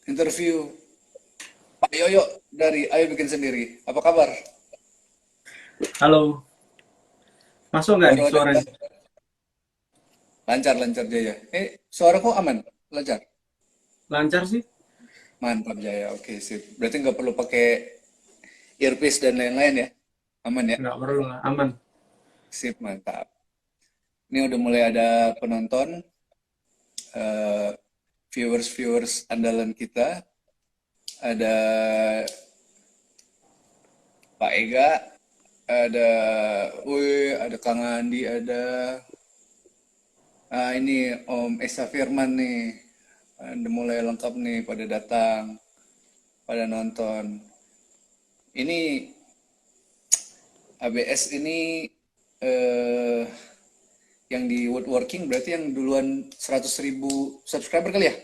interview Pak Yoyo dari Ayo Bikin Sendiri. Apa kabar? Halo, masuk nggak Baru nih ada suaranya? lancar-lancar Jaya. Suaraku aman, lancar. Lancar sih? Mantap Jaya. Oke, sip. Berarti nggak perlu pakai earpiece dan lain-lain ya. Aman ya? Nggak perlu lah, aman. Sip, mantap. Ini udah mulai ada penonton, eh, viewers-viewers andalan kita. Ada Pak Ega, ada ada Kang Andi, ada ini Om Esa Firman nih. Udah mulai lengkap nih pada datang, pada nonton. Ini ABS ini eh yang di woodworking berarti yang duluan 100.000 subscriber kali ya?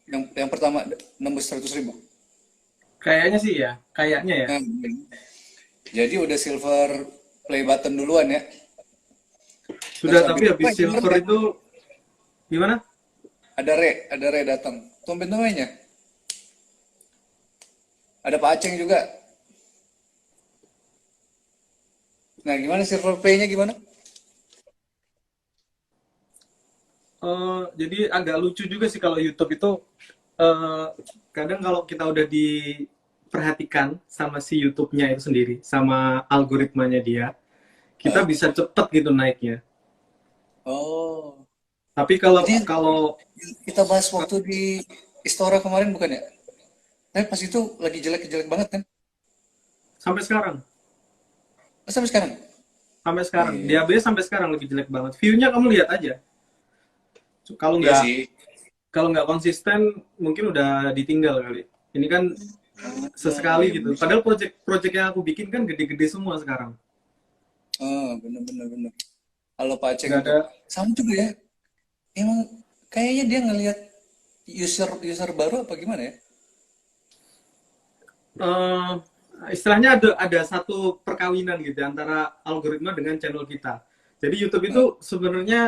Yang pertama nembus 100.000. Kayaknya sih ya, kayaknya ya. Nah, jadi udah silver play button duluan ya. Terus Sudah, habis tapi itu, habis yang silver Re. itu gimana? Ada Re datang. Tumben namanya. Ada Pak Aceng juga. Nah, gimana silver play-nya gimana? Jadi agak lucu juga sih kalau YouTube itu eh, kadang kalau kita udah diperhatikan sama si YouTube-nya itu sendiri, sama algoritmanya dia, kita Heeh. bisa cepet gitu naiknya. Oh, Tapi kalau jadi kalau kita bahas waktu di Istora kemarin bukan ya? Tapi pas itu lagi jelek-jelek banget kan? sampai sekarang, Oh, sampai sekarang? sampai sekarang, Iya, DAB sampai sekarang lagi jelek banget. View-nya kamu lihat aja. Kalau iya nggak sih. kalau nggak konsisten mungkin udah ditinggal kali. Ini kan Oh, sesekali iya gitu. bener sih. Padahal project-project yang aku bikin kan gede-gede semua sekarang. Oh, bener-bener bener. Kalau Pak Aceng Nggak tuh ada. sama juga ya. Emang kayaknya dia ngelihat user user baru apa gimana ya? eh Istilahnya ada satu perkawinan gitu ya, antara algoritma dengan channel kita. Jadi YouTube itu Nah, sebenarnya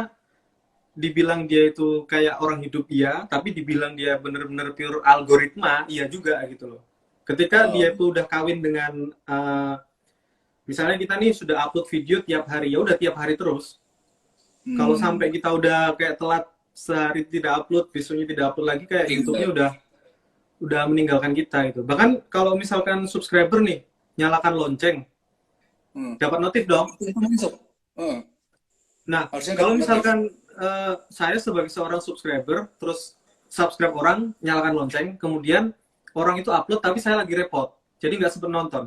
dibilang dia itu kayak orang hidup iya, tapi dibilang dia bener-bener pure algoritma iya juga gitu loh. Ketika oh, dia itu udah kawin dengan misalnya kita nih sudah upload video tiap hari, ya udah tiap hari terus. Kalau hmm, sampai kita udah kayak telat sehari tidak upload, besoknya tidak upload lagi, kayak YouTube-nya tinggal. udah meninggalkan kita itu. Bahkan kalau misalkan subscriber nih nyalakan lonceng, Hmm. dapat notif dong. Itu masuk. Oh, Nah, harusnya kalau dapat notif. misalkan saya sebagai seorang subscriber, terus subscribe orang, nyalakan lonceng, kemudian orang itu upload tapi saya lagi repot, jadi nggak sempet nonton.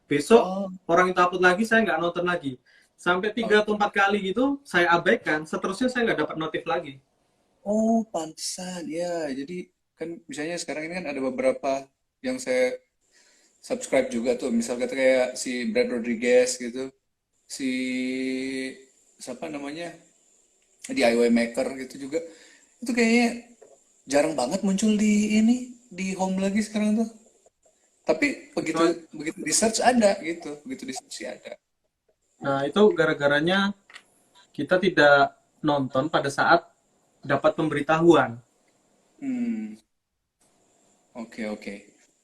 Besok Oh, orang itu upload lagi, saya nggak nonton lagi. Sampai oh, 3 atau 4 kali gitu, saya abaikan, seterusnya saya nggak dapat notif lagi. oh, pantesan ya. Jadi kan misalnya sekarang ini kan ada beberapa yang saya subscribe juga tuh. Misal kata kayak si Brad Rodriguez gitu, si siapa namanya DIY Maker gitu juga. Itu kayaknya jarang banget muncul di ini di home lagi sekarang tuh. Tapi begitu Kecuali- begitu di search ada gitu, begitu di search sih ada. Nah, itu gara-garanya kita tidak nonton pada saat dapat pemberitahuan. Hmm, oke oke.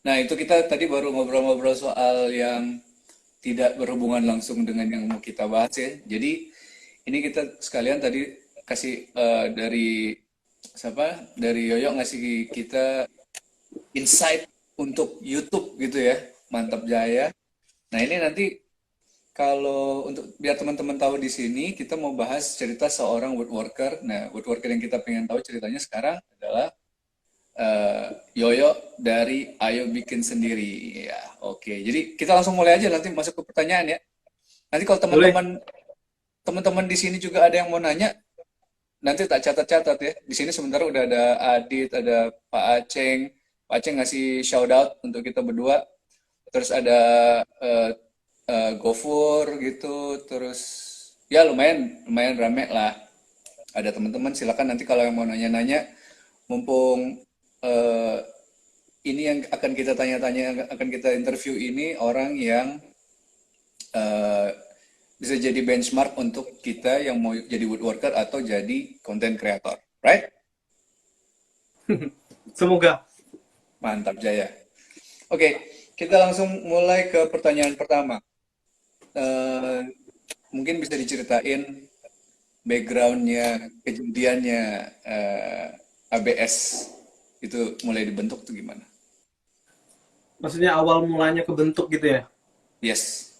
Nah itu kita tadi baru ngobrol-ngobrol soal yang tidak berhubungan langsung dengan yang mau kita bahas ya. Jadi ini kita sekalian tadi kasih dari siapa? Dari Yoyo ngasih kita insight untuk YouTube gitu ya. Mantap Jaya. Nah, ini nanti kalau untuk biar teman-teman tahu di sini kita mau bahas cerita seorang woodworker. Nah, woodworker yang kita pengen tahu ceritanya sekarang adalah eh, Yoyo dari Ayo Bikin Sendiri. Ya, oke. Jadi kita langsung mulai aja nanti masuk ke pertanyaan ya. Nanti kalau Boleh? teman-teman di sini juga ada yang mau nanya, nanti tak catat-catat ya. Di sini sementara udah ada Adit, ada Pak Aceng. Pak Aceng ngasih shout out untuk kita berdua. Terus ada eh, Gofur gitu. Terus ya lumayan lumayan rame lah. Ada teman-teman silakan nanti kalau yang mau nanya-nanya, mumpung eh, ini yang akan kita tanya-tanya, yang akan kita interview ini orang yang eh, bisa jadi benchmark untuk kita yang mau jadi woodworker atau jadi content creator, right? Semoga. Mantap Jaya. Oke, kita langsung mulai ke pertanyaan pertama. Eh, Mungkin bisa diceritain backgroundnya, kejadiannya ABS itu mulai dibentuk tuh gimana? Maksudnya awal mulanya kebentuk gitu ya. Yes.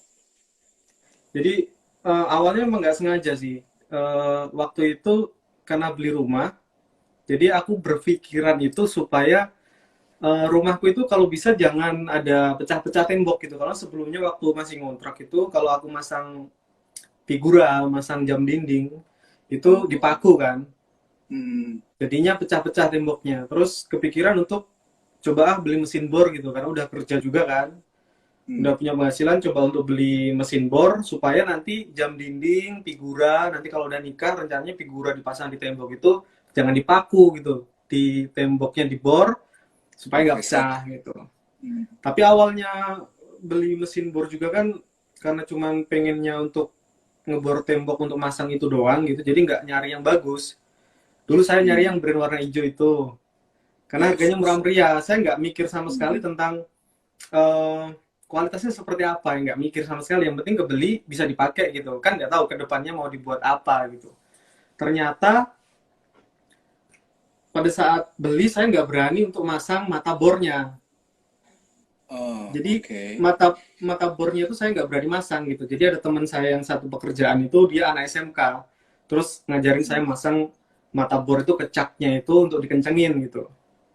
Jadi awalnya emang nggak sengaja sih. Waktu itu karena beli rumah, jadi aku berpikiran itu supaya rumahku itu kalau bisa jangan ada pecah-pecah tembok gitu. Karena sebelumnya waktu masih ngontrak itu, kalau aku masang figura, masang jam dinding, itu Oh. dipaku kan. Hmm. Jadinya pecah-pecah temboknya. Terus kepikiran untuk coba beli mesin bor gitu, karena udah kerja juga kan. Hmm. Udah punya penghasilan, coba untuk beli mesin bor supaya nanti jam dinding, figura, nanti kalau udah nikah rencananya figura dipasang di tembok itu jangan dipaku gitu, di temboknya dibor supaya nggak Profesor. pecah gitu. Hmm. Tapi awalnya beli mesin bor juga kan karena cuman pengennya untuk ngebor tembok untuk masang itu doang gitu, jadi nggak nyari yang bagus. Dulu saya nyari Hmm. yang brand warna hijau itu karena Yes. harganya murah meriah. Saya nggak mikir sama sekali Hmm. tentang eh, kualitasnya seperti apa, ya nggak mikir sama sekali. Yang penting kebeli bisa dipakai gitu kan, nggak tahu kedepannya mau dibuat apa gitu. Ternyata pada saat beli saya nggak berani untuk masang mata bornya. Oh, Jadi oke. mata mata bornya itu saya nggak berani masang gitu. Jadi ada teman saya yang satu pekerjaan itu dia anak SMK, terus ngajarin saya Hmm. masang mata bor itu ke caknya itu untuk dikencengin gitu.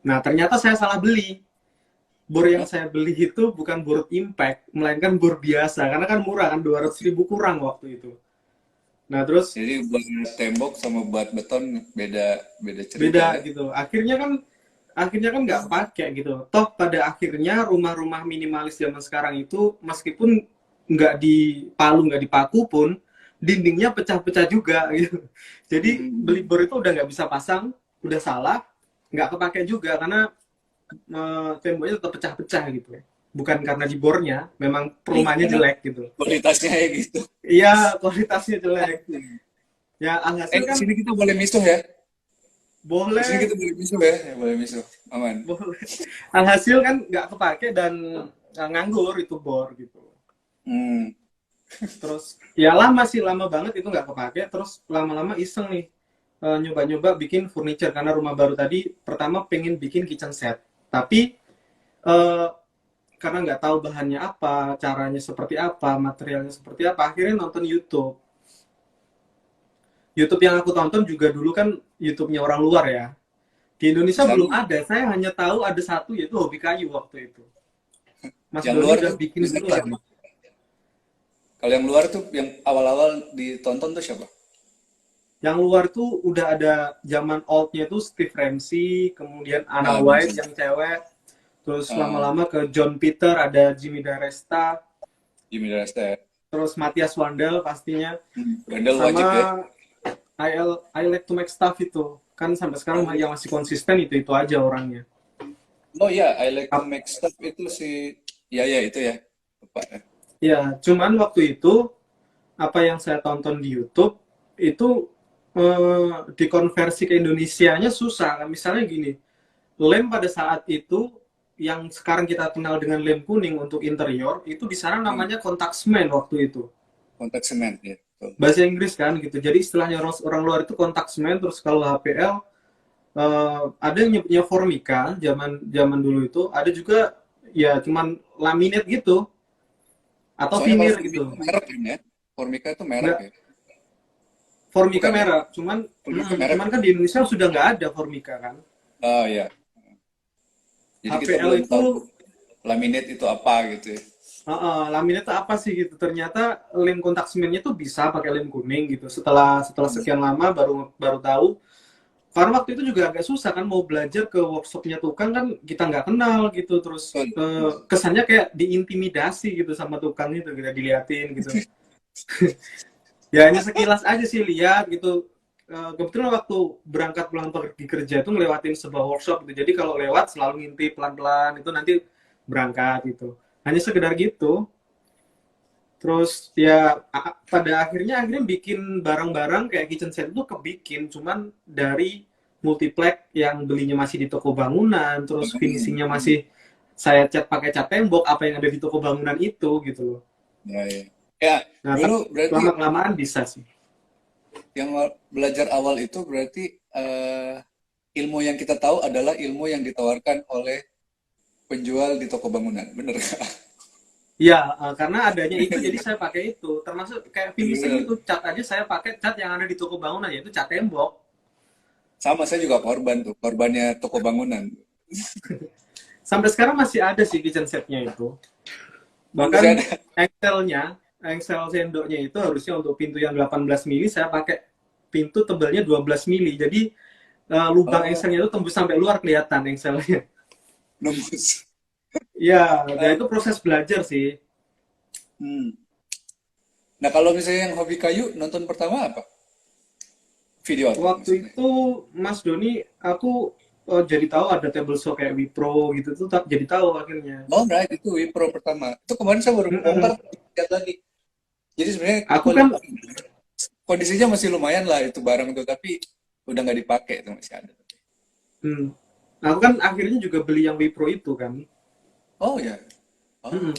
Nah ternyata saya salah beli. Bor yang Hah? saya beli itu bukan bor impact, melainkan bor biasa. Karena kan murah kan, 200.000 kurang waktu itu. Nah terus Jadi buat tembok sama buat beton beda beda cerita beda ya. gitu. Akhirnya kan nggak pakai gitu. Toh pada akhirnya rumah-rumah minimalis zaman sekarang itu meskipun nggak dipalu, nggak dipaku pun dindingnya pecah-pecah juga gitu. Jadi beli Hmm. bor itu udah nggak bisa pasang, udah salah, nggak kepake juga karena temboknya tetap pecah-pecah gitu. Bukan karena di bornya, memang Iya, rumahnya karena jelek gitu. kualitasnya kayak gitu. Iya, kualitasnya jelek. Ya alhasil Di kan sini kita boleh misuh ya. Di sini boleh, kita boleh misuh ya. Ya boleh misuh. Aman. boleh. Alhasil kan nggak kepake dan nganggur itu bor gitu. Hmm. Terus ya lama sih, lama banget itu nggak kepake. Terus lama-lama iseng nih nyoba-nyoba bikin furniture karena rumah baru tadi pertama pengen bikin kitchen set. Tapi eh, karena nggak tahu bahannya apa, caranya seperti apa, materialnya seperti apa, akhirnya nonton YouTube. YouTube yang aku tonton juga dulu kan YouTube-nya orang luar ya. Di Indonesia belum Sama. ada, saya hanya tahu ada satu yaitu Hobi Kayu waktu itu. Mas Yang Doni luar udah tuh bikin biasanya duluan. siapa? Kalau yang luar tuh yang awal-awal ditonton tuh siapa? Yang luar tuh udah ada zaman oldnya tuh Steve Ramsey, kemudian Anna Ah, White bisa. yang cewek, terus Ah, lama-lama ke John Peter, ada Jimmy Daresta, Jimmy Darasta. terus Matthias Wandel pastinya, Brandel sama wajib ya. I like to make stuff itu. Kan sampai sekarang Oh, yang masih konsisten itu aja orangnya. oh ya, I like to make stuff itu si, ya ya itu ya. Lupa ya. Ya, cuman waktu itu apa yang saya tonton di YouTube itu dikonversi ke Indonesianya susah. Misalnya gini, lem pada saat itu yang sekarang kita kenal dengan lem kuning untuk interior itu di sana Hmm, namanya kontak semen waktu itu. kontak semen ya. Betul. Bahasa Inggris kan gitu. Jadi istilahnya orang, orang luar itu kontak semen, terus kalau HPL ada yang nyebutnya Formica zaman zaman dulu itu, ada juga ya cuman laminate gitu atau Soalnya kalau veneer Formica gitu. merek kan ya. Formica itu merek ya. Nggak, Formica Bukan ya? merah, cuman Formica merek cuman ya. kan di Indonesia sudah nggak ada Formica kan. Oh ya. Jadi kita HPL belum itu tahu laminate itu apa gitu ya. laminate itu apa sih gitu. Ternyata lem kontak semennya tuh bisa pakai lem kuning gitu. Setelah setelah Hmm. sekian lama baru baru tahu. Karena waktu itu juga agak susah kan mau belajar ke workshopnya tukang kan kita nggak kenal gitu. Terus Betul. kesannya kayak diintimidasi gitu sama tukang itu, kita diliatin gitu. Ya hanya sekilas aja sih lihat gitu. Kebetulan waktu berangkat pulang pergi kerja itu ngelewatin sebuah workshop gitu. Jadi kalau lewat selalu ngintip pelan-pelan itu nanti berangkat gitu. Hanya sekedar gitu. Terus ya pada akhirnya bikin barang-barang kayak kitchen set itu kebikin cuman dari multiplex yang belinya masih di toko bangunan, terus Hmm. finishingnya masih saya cat pakai cat tembok apa yang ada di toko bangunan itu gitu loh. Ya, ya. Ya, Nah, dulu tapi berarti lama-kelamaan bisa sih. yang belajar awal itu berarti ilmu yang kita tahu adalah ilmu yang ditawarkan oleh penjual di toko bangunan, bener nggak? Iya, karena adanya itu jadi saya pakai itu. Termasuk kayak finishing Bener. itu cat aja saya pakai cat yang ada di toko bangunan yaitu cat tembok. Sama saya juga korban tuh, korbannya toko bangunan. Sampai sekarang masih ada sih kitchen setnya itu. Oh, masih Bahkan ada. engselnya, engsel sendoknya itu harusnya untuk pintu yang 18 mili saya pakai pintu tebalnya 12 mili. Jadi lubang Oh, engselnya itu tembus sampai luar kelihatan engselnya. nembus. Iya, dan Eh, itu proses belajar sih. hmm. Nah, kalau misalnya yang hobi kayu, nonton pertama apa? Video apa Waktu maksudnya? itu Mas Doni, aku jadi tahu ada table saw kayak Wipro gitu tuh, jadi tahu akhirnya. Oh, right, itu Wipro pertama. Itu kemarin saya baru Mm-mm. bongkar, lihat lagi. Jadi sebenarnya Aku kan, kondisinya masih lumayan lah itu barang itu, tapi udah nggak dipakai itu masih ada. hmm, aku kan akhirnya juga beli yang Wipro itu kan. Oh ya, oh, Mm-mm.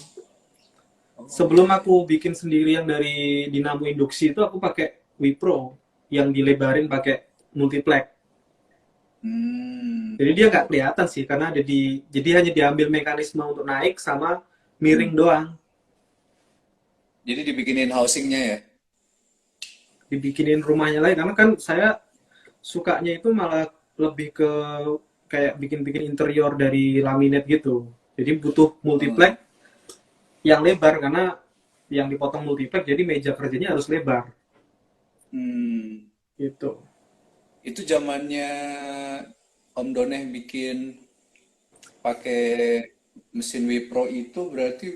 oh Sebelum ya, ya. aku bikin sendiri yang dari dinamo induksi itu aku pakai Wipro yang dilebarin pakai multiplex. Hmm, Jadi dia oke nggak oke. kelihatan sih karena jadi hanya diambil mekanisme untuk naik sama Hmm. miring doang. Jadi dibikinin housingnya ya. Dibikinin rumahnya lagi karena kan saya sukanya itu malah lebih ke kayak bikin-bikin interior dari laminate gitu. Jadi butuh Oh, multiplex yang lebar karena yang dipotong multiplex jadi meja kerjanya harus lebar hmm. gitu. Itu zamannya Om Doneh bikin pakai mesin Wipro itu berarti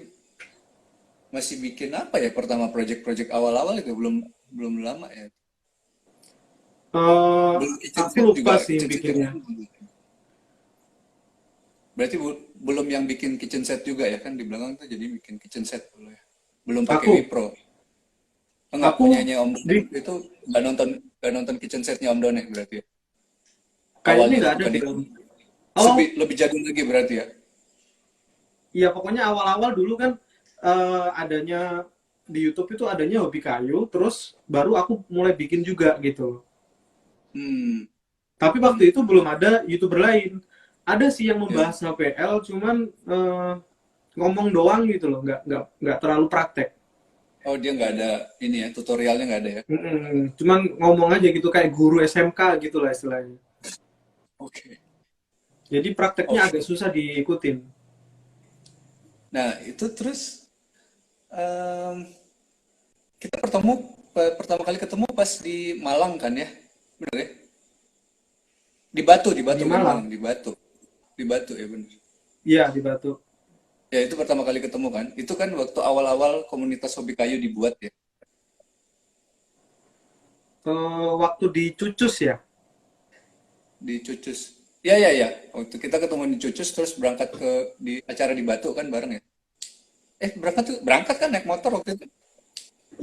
masih bikin apa ya pertama project-project awal-awal itu belum belum lama ya. Eh, Belum kitchen aku set lupa juga, sih kitchen set yang bikinnya. lain belum. Berarti belum yang bikin kitchen set juga ya kan di belakang tuh jadi bikin kitchen set dulu ya. Belum pakai Aku Wipro. Enggak, aku punyanya Om Doneh di waktu itu nggak nonton kitchen setnya Om Doneh berarti ya. kayaknya Awalnya tuh nggak ada bukan di di Om. Oh, lebih jadul lagi berarti ya. iya pokoknya awal-awal dulu kan adanya di YouTube itu adanya hobi kayu, terus baru aku mulai bikin juga gitu. Hmm, Tapi waktu hmm, itu belum ada YouTuber lain. Ada sih yang ya. membahas HPL, cuman ngomong doang gitu loh, nggak terlalu praktek. Oh, dia nggak ada ini ya, tutorialnya nggak ada ya. Cuman ngomong aja gitu kayak guru SMK gitu lah istilahnya. Oke. Jadi prakteknya Oke. agak susah diikutin. Nah, itu terus em, kita pertama kali ketemu pas di Malang kan ya? Bener ya? Di Di Batu kan Malang, Malang, di Batu. Di Batu ya bener. iya di Batu. Ya itu pertama kali ketemu kan. Itu kan waktu awal-awal komunitas hobi kayu dibuat ya, Waktu di Cucus ya. di Cucus. Ya ya ya. Waktu kita ketemu di Cucus terus berangkat di acara di Batu kan bareng ya. Berangkat kan naik motor waktu itu.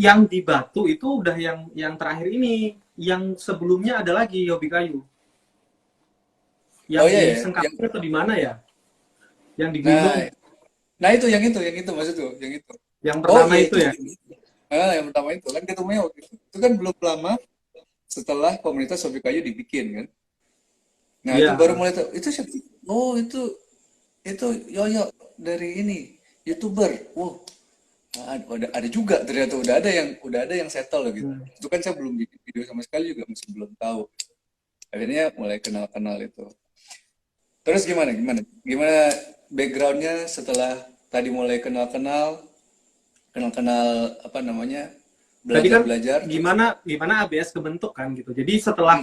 Yang di Batu itu udah yang terakhir ini. Yang sebelumnya ada lagi hobi kayu. Oh Yang iya di ya, yang Sengkawang atau di mana ya? Yang di gunung. nah, nah itu yang itu maksud tuh, yang itu. Yang Oh pertama iya itu itu. ya. Yang pertama itu kan ketemunya waktu itu. Itu kan belum lama setelah komunitas hobi kayu dibikin kan. Nah, itu baru Iya. mulai tahu. Itu siapa? Oh, itu Yoyo dari ini, YouTuber. Wow, ada juga ternyata udah ada yang settle gitu. Hmm. Itu kan saya belum bikin video sama sekali juga masih belum tahu. Akhirnya mulai kenal-kenal itu. Terus gimana? Gimana? Gimana backgroundnya setelah tadi mulai kenal-kenal apa namanya? Tadi kan Belajar-belajar terus gimana gimana ABS kebentuk kan gitu. Jadi setelah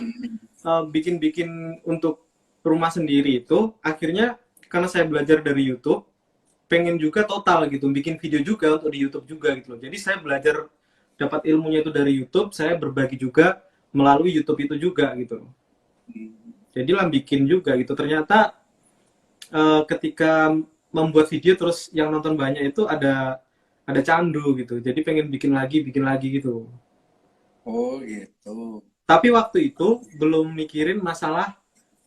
hmm, bikin-bikin untuk rumah sendiri itu, akhirnya karena saya belajar dari YouTube, pengen juga total gitu, bikin video juga untuk di YouTube juga gitu loh. Jadi saya belajar dapat ilmunya itu dari YouTube, saya berbagi juga melalui YouTube itu juga gitu. hmm. Jadi lah bikin juga gitu. Ternyata ketika membuat video terus yang nonton banyak itu ada candu gitu. Jadi pengen bikin lagi gitu. Oh gitu. Tapi waktu itu belum mikirin masalah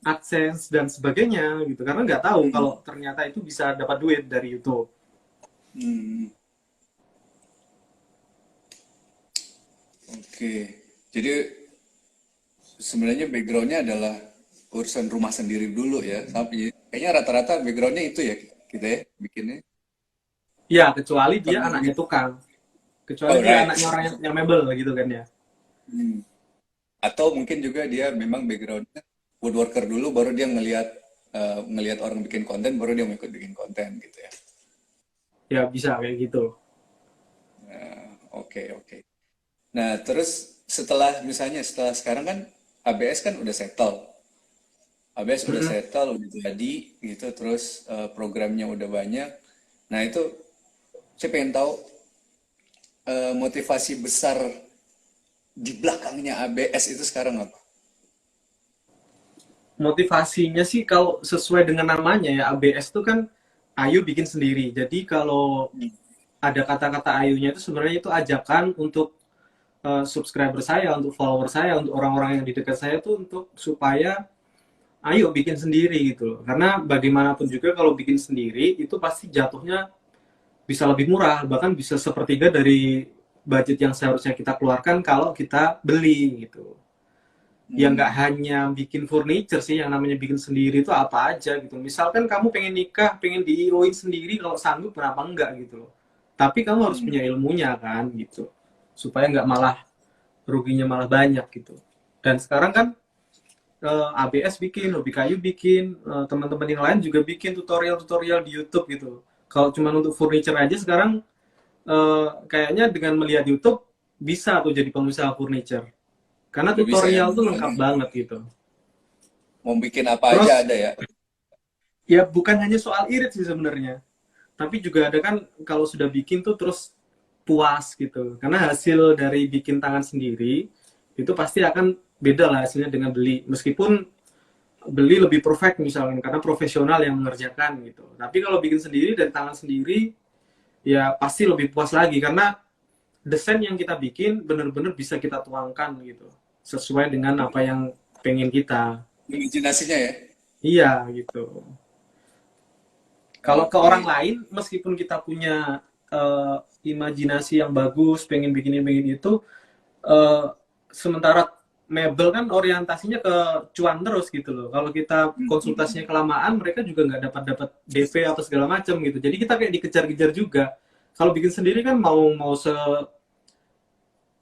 AdSense dan sebagainya gitu, karena nggak tahu Hmm. kalau ternyata itu bisa dapat duit dari YouTube. Hmm. Oke. Jadi sebenarnya backgroundnya adalah urusan rumah sendiri dulu ya. Tapi kayaknya rata-rata backgroundnya itu ya kita ya bikinnya. Ya kecuali dia Kalau anaknya gitu. tukang, kecuali Oh dia right. anaknya orang yang mebel gitu kan ya. Hmm. Atau mungkin juga dia memang backgroundnya woodworker dulu, baru dia ngelihat orang bikin konten, baru dia mau ikut bikin konten gitu ya. Ya bisa kayak gitu. Oke oke. Nah terus setelah sekarang kan ABS kan udah settle. ABS udah Mm-mm. settle, udah jadi gitu, terus programnya udah banyak. Nah itu saya pengen tahu motivasi besar di belakangnya ABS itu sekarang apa? Motivasinya sih kalau sesuai dengan namanya ya, ABS itu kan Ayu bikin sendiri. Jadi kalau Hmm. ada kata-kata Ayunya itu sebenarnya itu ajakan untuk subscriber saya, untuk follower saya, untuk orang-orang yang di dekat saya tuh untuk supaya ayo bikin sendiri gitu loh. Karena bagaimanapun juga kalau bikin sendiri itu pasti jatuhnya bisa lebih murah, bahkan bisa sepertiga dari budget yang seharusnya kita keluarkan kalau kita beli gitu. Ya nggak Hmm. hanya bikin furniture sih, yang namanya bikin sendiri itu apa aja gitu. Misalkan kamu pengen nikah, pengen diiroin sendiri, kalau sanggup kenapa enggak gitu loh. Tapi kamu harus Hmm. punya ilmunya kan gitu, supaya nggak malah ruginya malah banyak gitu. Dan sekarang kan ABS bikin, Hobi Kayu bikin, teman-teman yang lain juga bikin tutorial-tutorial di YouTube gitu. Kalau cuma untuk furniture aja sekarang kayaknya dengan melihat YouTube bisa tuh jadi pengusaha furniture. Karena Udah bisa ya tutorial tuh lengkap modelannya. banget gitu. Mau bikin apa aja Terus ada ya. ya bukan hanya soal irit sih sebenarnya, tapi juga ada kan kalau sudah bikin tuh terus puas gitu. Karena hasil dari bikin tangan sendiri itu pasti akan beda lah hasilnya dengan beli. Meskipun beli lebih perfect misalnya karena profesional yang mengerjakan gitu. Tapi kalau bikin sendiri dan tangan sendiri ya pasti lebih puas lagi karena desain yang kita bikin benar-benar bisa kita tuangkan gitu sesuai dengan apa yang pengen kita. Imajinasinya ya. Iya gitu. Kalau ke Oke. orang lain meskipun kita punya uh, imajinasi yang bagus pengen bikin ini pengen itu, uh, sementara mebel kan orientasinya ke cuan terus gitu loh. Kalau kita Hmm. konsultasinya kelamaan, mereka juga nggak dapat dapat DP atau segala macam gitu. Jadi kita kayak dikejar-kejar juga. Kalau bikin sendiri kan mau mau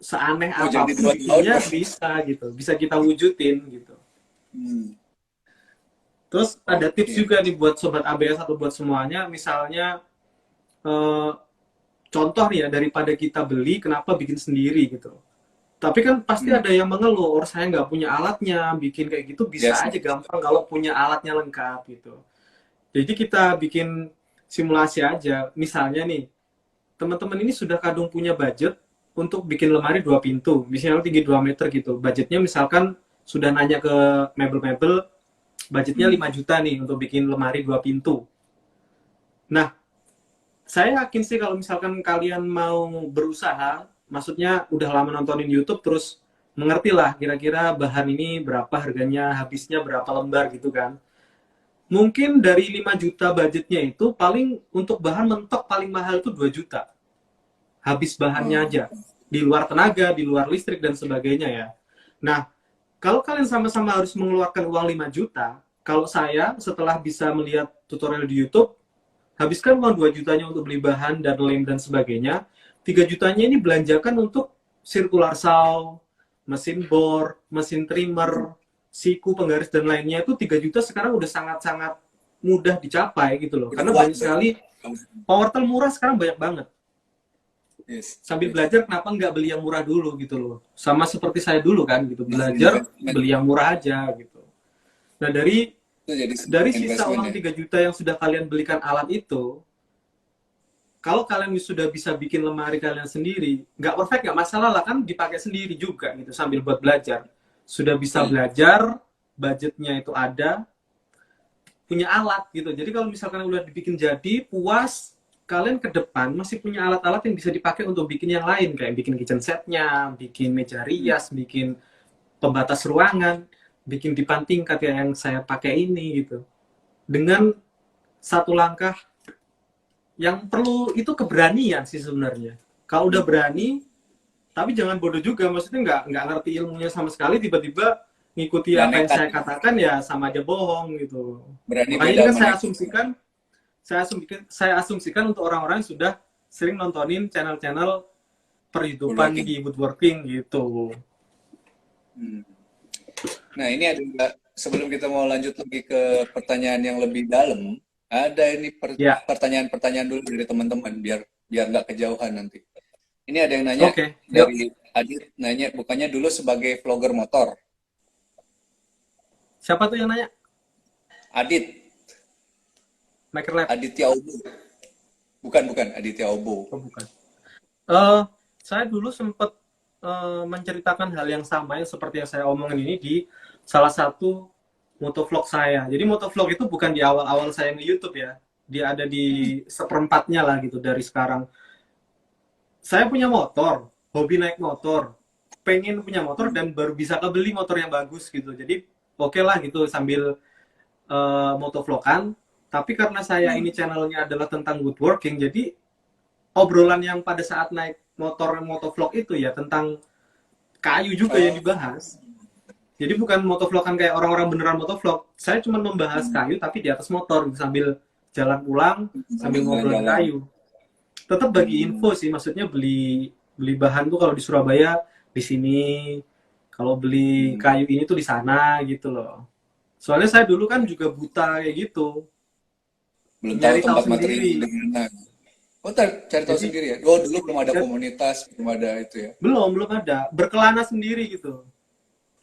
seaneh Mau jadi apapun 2 tahun bikinnya baru. bisa gitu, bisa kita wujudin gitu. Hmm. Terus ada tips Oke. juga nih buat sobat ABS atau buat semuanya, misalnya eh, contoh nih ya, daripada kita beli, kenapa bikin sendiri gitu. Tapi kan pasti Hmm. ada yang mengeluh, "Oh, saya nggak punya alatnya, bikin kayak gitu bisa Yes, aja yes. gampang kalau punya alatnya lengkap gitu." Jadi kita bikin simulasi aja. Misalnya nih, teman-teman ini sudah kadung punya budget untuk bikin lemari 2 pintu, misalnya tinggi 2 meter gitu. Budgetnya misalkan sudah nanya ke mebel-mebel, budgetnya Hmm. 5 juta nih untuk bikin lemari 2 pintu. Nah, saya yakin sih kalau misalkan kalian mau berusaha, maksudnya udah lama nontonin YouTube terus mengerti lah kira-kira bahan ini berapa harganya, habisnya berapa lembar gitu kan. Mungkin dari 5 juta budgetnya itu paling untuk bahan mentok paling mahal itu 2 juta. Habis bahannya Oh. aja. Di luar tenaga, di luar listrik dan sebagainya ya. Nah, kalau kalian sama-sama harus mengeluarkan uang 5 juta, kalau saya setelah bisa melihat tutorial di YouTube, habiskan uang 2 jutanya untuk beli bahan dan lem dan sebagainya, 3 jutanya ini belanjakan untuk circular saw, mesin bor, mesin Hmm. trimmer, siku penggaris dan lainnya. Itu 3 juta sekarang udah sangat-sangat mudah dicapai gitu loh. Udah Karena kuat banyak deh. sekali power tool murah sekarang banyak banget. Yes, Sambil yes. belajar kenapa nggak beli yang murah dulu gitu loh. Sama seperti saya dulu kan gitu, Nah, belajar investment beli yang murah aja gitu. Nah, dari itu jadi dari sebuah sisa investment uang ya. 3 juta yang sudah kalian belikan alat itu, kalau kalian sudah bisa bikin lemari kalian sendiri, nggak perfect nggak masalah lah, kan dipakai sendiri juga gitu sambil buat belajar. Sudah bisa Hmm. belajar, budgetnya itu ada, punya alat gitu. Jadi kalau misalkan udah dibikin jadi, puas, kalian ke depan masih punya alat-alat yang bisa dipakai untuk bikin yang lain, kayak bikin kitchen setnya, bikin meja Hmm. rias, bikin pembatas ruangan. bikin dipan tingkat yang saya pakai ini gitu. Dengan satu langkah yang perlu itu keberanian sih sebenarnya. Kalau udah berani, tapi jangan bodoh juga, maksudnya nggak ngerti ilmunya sama sekali, tiba-tiba ngikuti Nggak apa yang nekat, saya katakan ya sama aja bohong gitu. berani Makanya beda ini kan sama nekat. saya asumsikan untuk orang-orang yang sudah sering nontonin channel-channel perhidupan Woodworking. di woodworking gitu. Hmm. Nah, ini ada sebelum kita mau lanjut lagi ke pertanyaan yang lebih dalam, ada ini Ya, pertanyaan-pertanyaan dulu dari teman-teman biar biar nggak kejauhan nanti. Ini ada yang nanya oke, yuk. dari Adit, nanya bukannya dulu sebagai vlogger motor. Siapa tuh yang nanya? Adit, Maker Lab? Aditya Obo. Bukan, bukan, Aditya Obo. Oh bukan. Eh, saya dulu sempat menceritakan hal yang sama yang seperti yang saya omongin ini di salah satu motovlog saya. Jadi motovlog itu bukan di awal-awal saya nge-YouTube ya. Dia ada di seperempatnya lah gitu dari sekarang. Saya punya motor, hobi naik motor, pengen punya motor dan baru bisa kebeli motor yang bagus gitu. Jadi oke lah gitu sambil motovlogan. Tapi karena saya Hmm. ini channelnya adalah tentang woodworking, jadi obrolan yang pada saat naik motor motovlog itu ya tentang kayu juga yang Oh, dibahas. Jadi bukan motovlogan kayak orang-orang beneran motovlog. Saya cuma membahas hmm. kayu tapi di atas motor gitu, sambil jalan pulang Sambil sambil ngobrolin jalan-jalan. kayu. Tetap bagi Hmm. info sih, maksudnya beli beli bahan tuh kalau di Surabaya di sini, kalau beli Hmm. kayu ini tuh di sana gitu loh. Soalnya saya dulu kan juga buta kayak gitu, Belum tahu nyari tahu tempat material sendiri. di mana. Oh, cari tahu Jadi sendiri ya. Oh, dulu belum ada ya, komunitas, belum ada itu ya. belum ada, berkelana sendiri gitu.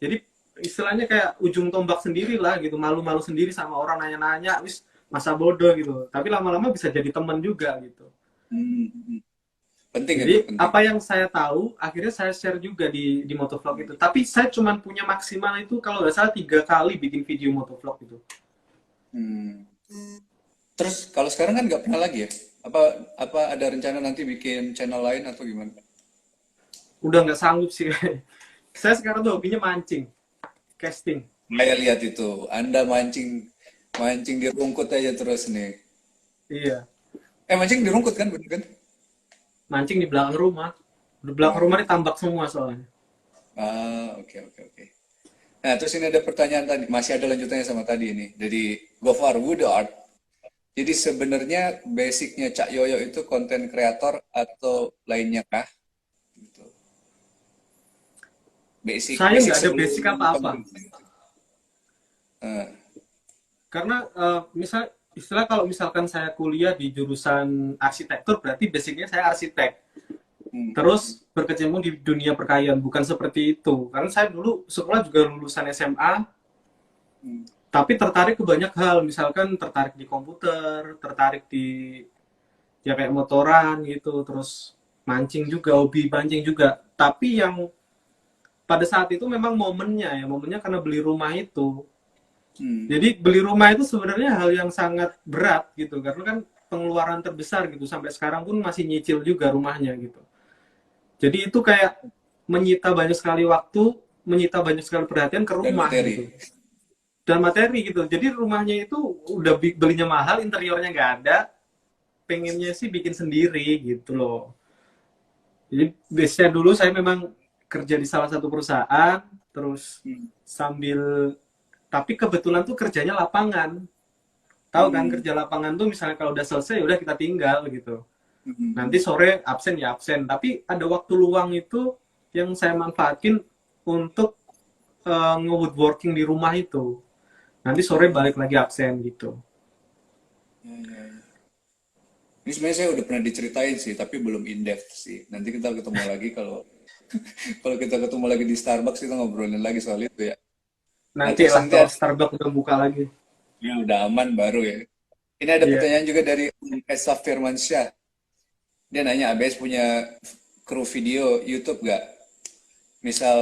Jadi istilahnya kayak ujung tombak sendiri lah gitu, malu-malu sendiri sama orang nanya-nanya, wis masa bodoh gitu. Tapi lama-lama bisa jadi teman juga gitu. Hmm. Hmm. Penting itu, Jadi penting. apa yang saya tahu akhirnya saya share juga di motovlog itu. Tapi saya cuma punya maksimal itu kalau nggak salah 3 kali bikin video motovlog itu. Hmm. Terus kalau sekarang kan nggak pernah lagi ya? Apa apa ada rencana nanti bikin channel lain atau gimana? Udah nggak sanggup sih. Saya sekarang tuh hobinya mancing, casting. Saya lihat itu, Anda mancing mancing di rumput aja terus nih. Iya, Mancing di rumput kan, bener kan? mancing di belakang rumah. Di belakang Nah, rumah ditambak semua soalnya. oke oke oke. Nah, terus ini ada pertanyaan tadi, masih ada lanjutannya sama tadi ini dari Gofar Wood Art. Jadi sebenarnya basicnya Cak Yoyo itu konten kreator atau lainnya kah? Gitu. Basic Saya basic nggak ada sebelum basic apa-apa. konten. Eh, Karena misal istilah kalau misalkan saya kuliah di jurusan arsitektur berarti basicnya saya arsitek. hmm, Terus berkecimpung di dunia perkayan, bukan seperti itu. Karena saya dulu sekolah juga lulusan SMA, hmm, tapi tertarik ke banyak hal. Misalkan tertarik di komputer, tertarik di ya kayak motoran gitu, terus mancing juga, hobi mancing juga. Tapi yang pada saat itu memang momennya karena beli rumah itu. hmm. Jadi beli rumah itu sebenarnya hal yang sangat berat gitu, karena kan pengeluaran terbesar gitu, sampai sekarang pun masih nyicil juga rumahnya gitu. Jadi itu kayak menyita banyak sekali waktu, menyita banyak sekali perhatian ke Dan rumah materi. gitu. Dan materi gitu. Jadi rumahnya itu udah belinya mahal, interiornya nggak ada, pengennya sih bikin sendiri gitu loh. Jadi biasanya dulu saya memang kerja di salah satu perusahaan, terus Hmm, sambil, tapi kebetulan tuh kerjanya lapangan. Tahu kan hmm, kerja lapangan tuh misalnya kalau udah selesai udah kita tinggal gitu. hmm, hmm, Nanti hmm. sore absen ya absen, tapi ada waktu luang itu yang saya manfaatin untuk nge-woodworking di rumah itu. Nanti sore Oh, balik lagi absen gitu. ya, ya, ya. Ini sebenarnya saya udah pernah diceritain sih, tapi belum in depth sih. Nanti kita ketemu lagi kalau kalau kita ketemu lagi di Starbucks kita ngobrolin lagi soal itu ya. Nah, Nanti terus lah nanti kalau ada, Starbucks udah buka lagi. ya udah aman baru ya. Ini ada Iya. pertanyaan juga dari Esa Firmansyah. Dia nanya, ABS punya kru video YouTube gak? Misal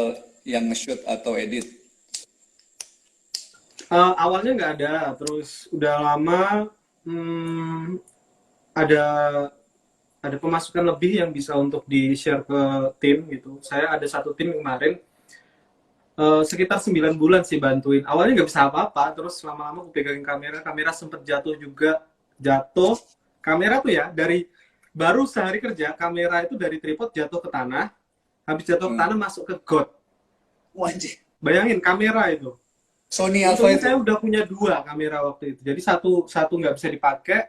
yang nge-shoot atau edit. Awalnya nggak ada, terus udah lama hmm, ada ada pemasukan lebih yang bisa untuk di share ke tim gitu. Saya ada satu tim kemarin sekitar 9 bulan sih bantuin. Awalnya nggak bisa apa-apa, terus lama-lama aku pegangin kamera, kamera sempet jatuh juga, jatuh. Kamera tuh ya dari baru sehari kerja, kamera itu dari tripod jatuh ke tanah, habis jatuh ke tanah Hmm. masuk ke got. Wajib. Bayangin kamera itu. Sony Alpha Untungnya itu. saya udah punya dua kamera waktu itu. Jadi satu satu nggak bisa dipakai,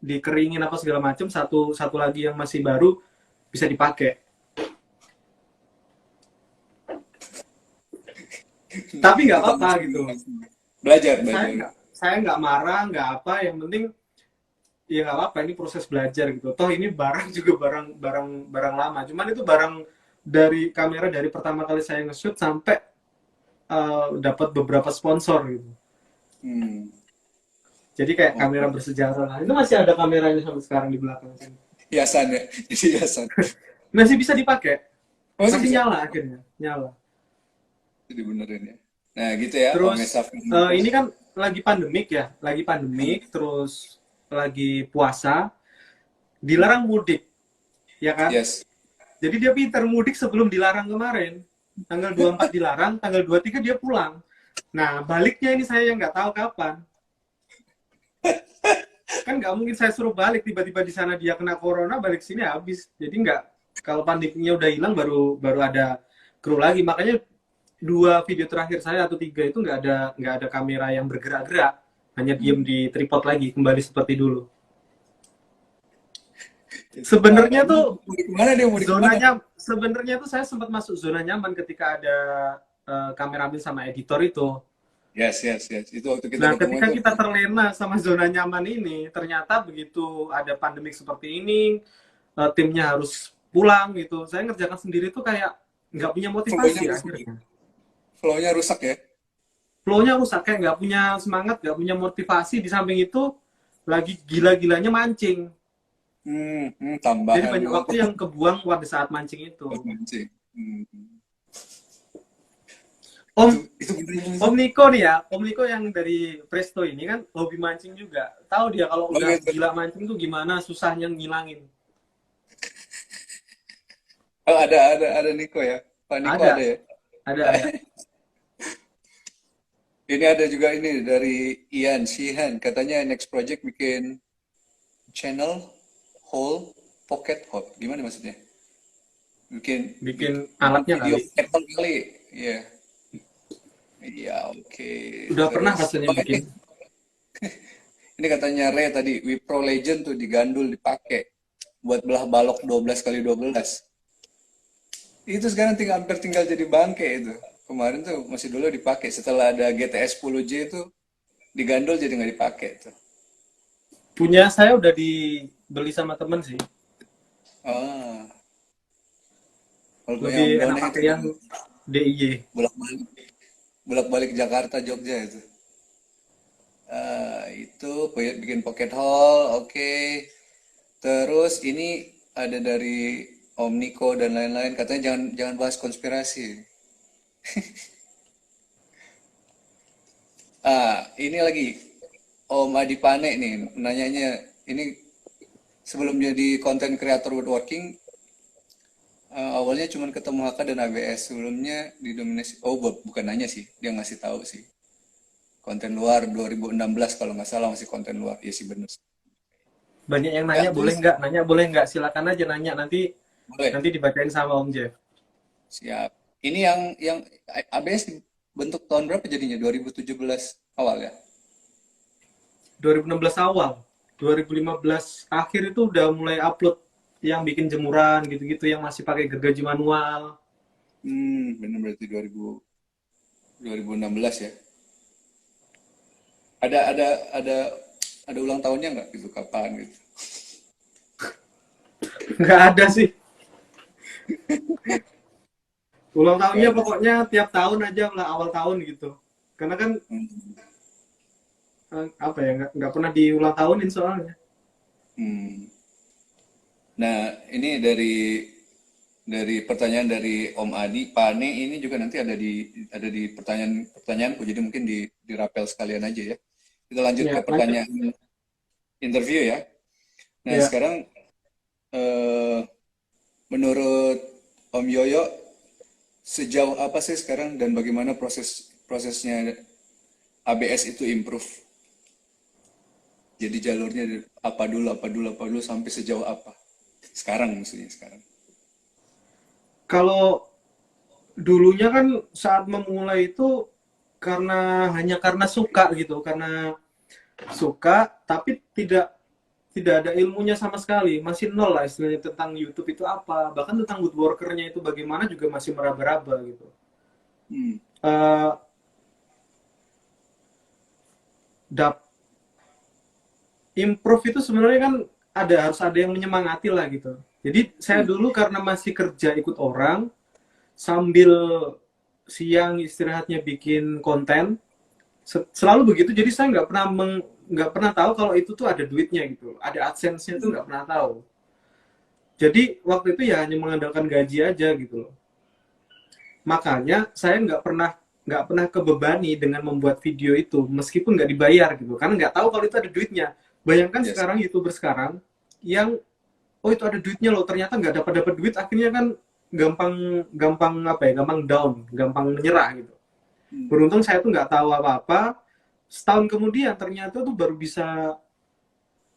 dikeringin apa segala macam, satu satu lagi yang masih baru bisa dipakai. Tapi nggak apa-apa Evaluasi gitu. belajar Saya belajar. nggak marah, nggak apa. Yang penting ya nggak apa-apa. Ini proses belajar gitu. Toh ini barang juga barang lama. Cuman itu barang dari kamera dari pertama kali saya nge-shoot sampai dapat beberapa sponsor gitu. Hmm. Jadi kayak kamera Oke. bersejarah. Nah, itu masih ada kameranya sampai sekarang di belakang sini. Hiasan ya, jadi hiasan. Masih bisa dipakai, Masih masih bisa. nyala akhirnya, nyala. Jadi benerin ya. Nah gitu ya, Om Terus Esaf. ini kan lagi pandemik ya, lagi pandemik, terus lagi puasa, dilarang mudik, ya kan? Yes. Jadi dia pintar mudik sebelum dilarang kemarin. Tanggal 24 dilarang, tanggal 23 dia pulang. Nah, baliknya ini saya yang nggak tahu kapan. Kan nggak mungkin saya suruh balik, tiba-tiba di sana dia kena corona, balik sini habis. Jadi nggak, kalau pandemiknya udah hilang baru ada kru lagi. Makanya dua video terakhir saya atau tiga itu nggak ada kamera yang bergerak-gerak, hanya diem Hmm. di tripod lagi kembali seperti dulu. Nah, Sebenarnya ini tuh mau di kemana dia mau di kemana? sebenarnya tuh saya sempat masuk zona nyaman ketika ada kameramen sama editor itu. Yes, yes, yes. Itu waktu kita Nah, ketemu ketika itu. kita terlena sama zona nyaman ini, ternyata begitu ada pandemik seperti ini, timnya harus pulang gitu. Saya ngerjakan sendiri tuh kayak nggak punya Flow-nya motivasi rusak. akhirnya. Flow-nya rusak ya. Flow-nya rusak, kayak nggak punya semangat, nggak punya motivasi. Di samping itu lagi gila-gilanya mancing. Jadi Tambahan banyak waktu yang kebuang pada saat mancing itu. buat mancing. Hmm. Om Itu beneran itu. Om Niko nih ya, Om Niko yang dari Presto ini kan hobi mancing juga. Tahu dia kalau Oh udah gitu. gila mancing tuh gimana susahnya ngilangin. Oh, ada Niko ya. Pak Niko Ada, ada ya. ada. Ini ada juga ini dari Ian Sihan. Katanya next project bikin channel whole pocket hot. Gimana maksudnya? Bikin Bikin bikin alatnya video kali. pocket kali. Iya. Iya, oke. Udah pernah Terus rasanya oh, bikin. ini katanya Ray tadi Wipro Legend tuh digandul dipakai buat belah balok 12 kali 12. Itu sekarang hampir tinggal jadi bangke itu. Kemarin tuh masih dulu dipakai. Setelah ada GTS 10J itu digandol jadi nggak dipakai tuh. Punya saya udah dibeli sama temen sih. Ah, kalau gue yang Lebih enak nonton itu pakai yang DIY. bolak-balik bolak-balik Jakarta Jogja itu. Itu bikin pocket hole, oke. Terus ini ada dari Om Niko dan lain-lain katanya jangan jangan bahas konspirasi. Ini lagi Om Adi Pane nih nanyanya ini sebelum jadi content creator woodworking awalnya cuma ketemu HK dan ABS sebelumnya didominasi bukan nanya sih dia ngasih tahu sih konten luar 2016 kalau nggak salah masih konten luar iya sih bener sih. Banyak yang Ya nanya boleh terus nggak? Nanya boleh nggak? Silakan aja nanya, nanti boleh nanti dibacain sama Om Jeff. siap ini yang ABS bentuk tahun berapa jadinya 2017 awal ya 2016 awal, 2015 akhir itu udah mulai upload yang bikin jemuran gitu-gitu yang masih pakai gergaji manual. bener berarti 2016 ya ada ulang tahunnya nggak gitu kapan gitu Nggak ada sih. Ulang nggak tahunnya ada sih. pokoknya tiap tahun aja lah, awal tahun gitu. Karena kan Hmm. apa ya, nggak pernah diulang tahunin soalnya. Hmm. Nah, ini dari pertanyaan dari Om Adi, Pane ini juga nanti ada di pertanyaan-pertanyaanku, jadi mungkin dirapel sekalian aja ya. Kita lanjut ke Ya, lanjut. pertanyaan interview ya. Nah, Ya, sekarang eh, menurut Om Yoyo, sejauh apa sih sekarang dan bagaimana prosesnya ABS itu improve? Jadi jalurnya apa dulu sampai sejauh apa? Sekarang maksudnya sekarang. Kalau dulunya kan saat memulai itu hanya karena suka gitu, karena suka tapi tidak tidak ada ilmunya sama sekali, masih nol lah istilahnya tentang YouTube itu apa, bahkan tentang woodworkernya itu bagaimana juga masih meraba-raba gitu. Hmm. Eh dap Improve itu sebenarnya kan harus ada yang menyemangati lah gitu. Jadi saya Hmm. dulu karena masih kerja ikut orang sambil siang istirahatnya bikin konten, selalu begitu. Jadi saya nggak pernah tahu kalau itu tuh ada duitnya gitu, ada AdSense-nya tuh Hmm. nggak pernah tahu. Jadi waktu itu ya hanya mengandalkan gaji aja gitu loh. Makanya saya nggak pernah kebebani dengan membuat video itu meskipun nggak dibayar gitu, karena nggak tahu kalau itu ada duitnya. Bayangkan Yes. sekarang youtuber sekarang yang oh itu ada duitnya loh, ternyata nggak dapat duit, akhirnya kan gampang gampang apa ya, gampang down, gampang menyerah gitu. Hmm. Beruntung saya tuh nggak tahu apa-apa, setahun kemudian ternyata tuh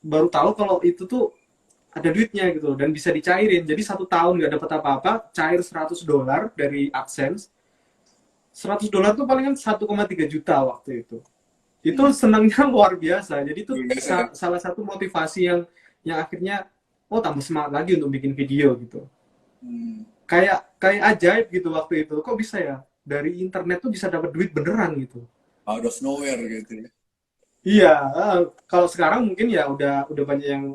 baru tahu kalau itu tuh ada duitnya gitu dan bisa dicairin. Jadi 1 tahun nggak dapat apa-apa, cair $100 dari AdSense. $100 tuh palingan 1,3 juta waktu itu. Itu Hmm. senangnya luar biasa. Jadi itu Biasa ya. salah satu motivasi yang akhirnya oh tambah semangat lagi untuk bikin video gitu. Hmm. Kayak kayak ajaib gitu waktu itu. Kok bisa ya dari internet tuh bisa dapat duit beneran gitu. Out of nowhere gitu ya. Iya, kalau sekarang mungkin ya udah banyak yang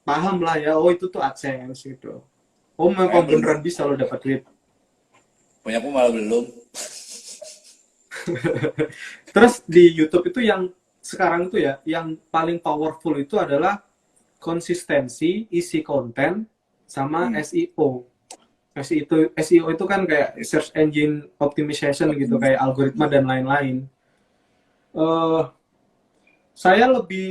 paham lah ya. Oh itu tuh AdSense gitu. Oh memang Kayak belum, beneran bisa lo dapat duit. punya aku malah belum. Terus di YouTube itu yang sekarang itu ya, yang paling powerful itu adalah konsistensi, isi konten, sama Hmm. SEO. SEO itu kan kayak search engine optimization gitu, kayak algoritma dan lain-lain. Eh saya lebih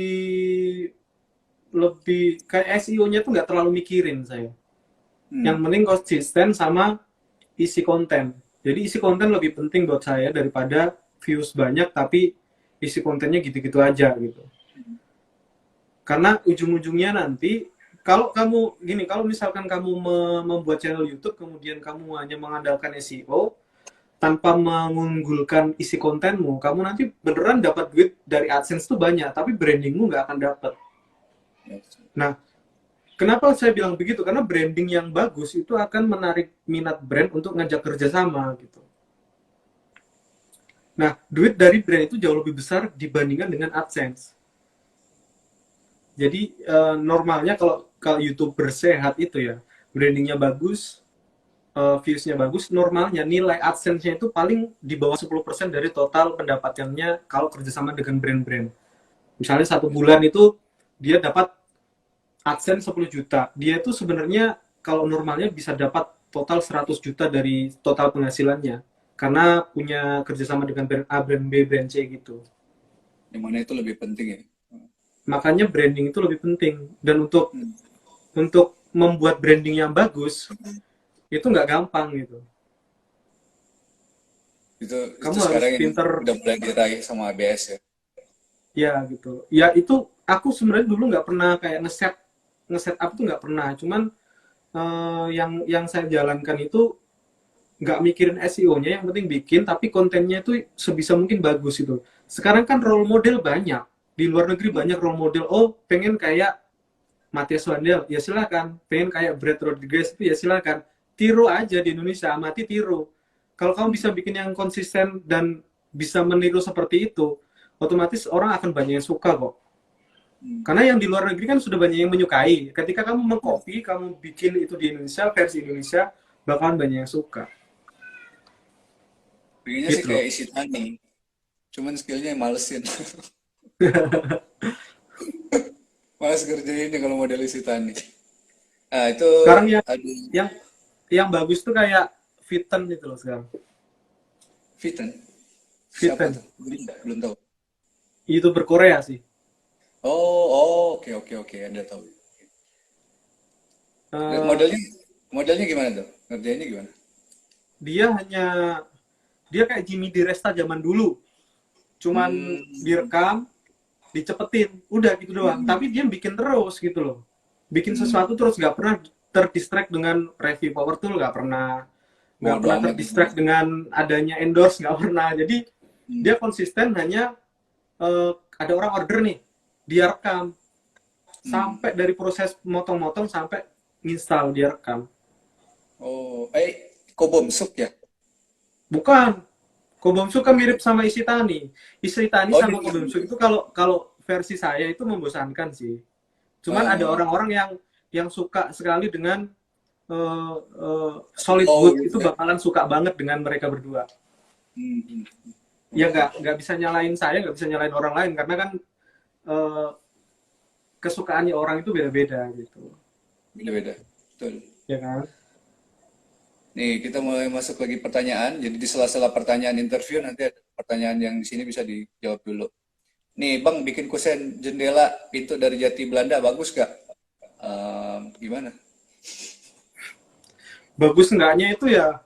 lebih kayak SEO-nya tuh nggak terlalu mikirin saya. Yang Hmm. penting konsisten sama isi konten. Jadi isi konten lebih penting buat saya daripada views banyak tapi isi kontennya gitu-gitu aja gitu. Karena ujung-ujungnya nanti kalau kamu gini, kalau misalkan kamu membuat channel YouTube kemudian kamu hanya mengandalkan SEO tanpa mengunggulkan isi kontenmu, kamu nanti beneran dapat duit dari AdSense tuh banyak, tapi brandingmu nggak akan dapat. Yes. Nah, kenapa saya bilang begitu? Karena branding yang bagus itu akan menarik minat brand untuk ngajak kerjasama gitu. Nah, duit dari brand itu jauh lebih besar dibandingkan dengan AdSense. Jadi normalnya kalau YouTuber sehat itu ya, brandingnya bagus, viewsnya bagus, normalnya nilai AdSense-nya itu paling di bawah 10% dari total pendapatannya kalau kerjasama dengan brand-brand. Misalnya 1 bulan itu dia dapat AdSense 10 juta. Dia itu sebenarnya kalau normalnya bisa dapat total 100 juta dari total penghasilannya. Karena punya kerjasama dengan brand A, brand B, brand C gitu. Yang mana itu lebih penting ya. Makanya branding itu lebih penting. Dan Hmm. untuk membuat branding yang bagus, itu nggak gampang gitu. Itu Kamu harus sekarang yang pinter, udah mulai diraih sama ABS ya. ya gitu. Ya itu aku sebenarnya dulu nggak pernah kayak ngeset ngeset up tuh nggak pernah. Cuman yang saya jalankan itu nggak mikirin SEO-nya, yang penting bikin, tapi kontennya itu sebisa mungkin bagus itu. Sekarang kan role model banyak. Di luar negeri Hmm. banyak role model. Oh, pengen kayak Matias Wandel, ya silakan. Pengen kayak Brad Rodriguez itu ya silakan. Tiru aja di Indonesia, amati tiru. Kalau kamu Hmm. bisa bikin yang konsisten dan bisa meniru seperti itu, otomatis orang akan banyak yang suka kok. Hmm. Karena yang di luar negeri kan sudah banyak yang menyukai. Ketika kamu Ya. mengcopy, kamu bikin itu di Indonesia, versi Indonesia, bakalan banyak yang suka. Pengennya sih Gitu loh. kayak isi tani. Cuman skillnya malesin. Males kerjainnya kalau model isi tani. Ah, itu Sekarang yang aduh, yang yang bagus tuh kayak Fitten gitu loh sekarang. Fiten. Siapa Fitten. tuh? Belum tahu. YouTuber Korea sih. Oh, oh, oke oke oke, ada tahu. Eh Modelnya modelnya gimana tuh? Ngerjainnya gimana? dia hanya dia kayak Jimmy Diresta zaman dulu, cuman Hmm. direkam, dicepetin, udah gitu doang. Hmm. Tapi dia bikin terus gitu loh, bikin Hmm. sesuatu terus, nggak pernah terdistract dengan review power tool, Bodo amat gitu. terdistract dengan adanya endorse, nggak pernah. Jadi Hmm. dia konsisten hanya ada orang order nih, dia rekam Hmm. sampai dari proses motong-motong sampai install dia rekam. Oh, Kobomsuk ya? Bukan, Kobomsu kan mirip Bukan. sama Ishitani. Ishitani Oh, sama dia Kobomsu itu kalau kalau versi saya itu membosankan sih. Cuman ada eh, orang-orang yang suka sekali dengan Solid oh Wood, gitu itu ya. bakalan suka banget dengan mereka berdua. Hmm. Hmm. Ya Oke. nggak bisa nyalain saya, nggak bisa nyalain orang lain karena kan eh, kesukaannya orang itu beda-beda gitu, Beda-beda. Betul. ya kan? Nih, kita mulai masuk lagi pertanyaan. Jadi di sela-sela pertanyaan interview nanti ada pertanyaan yang di sini bisa dijawab dulu. Nih, Bang, bikin kusen jendela pintu dari jati Belanda bagus gak? Gimana? Bagus enggaknya itu ya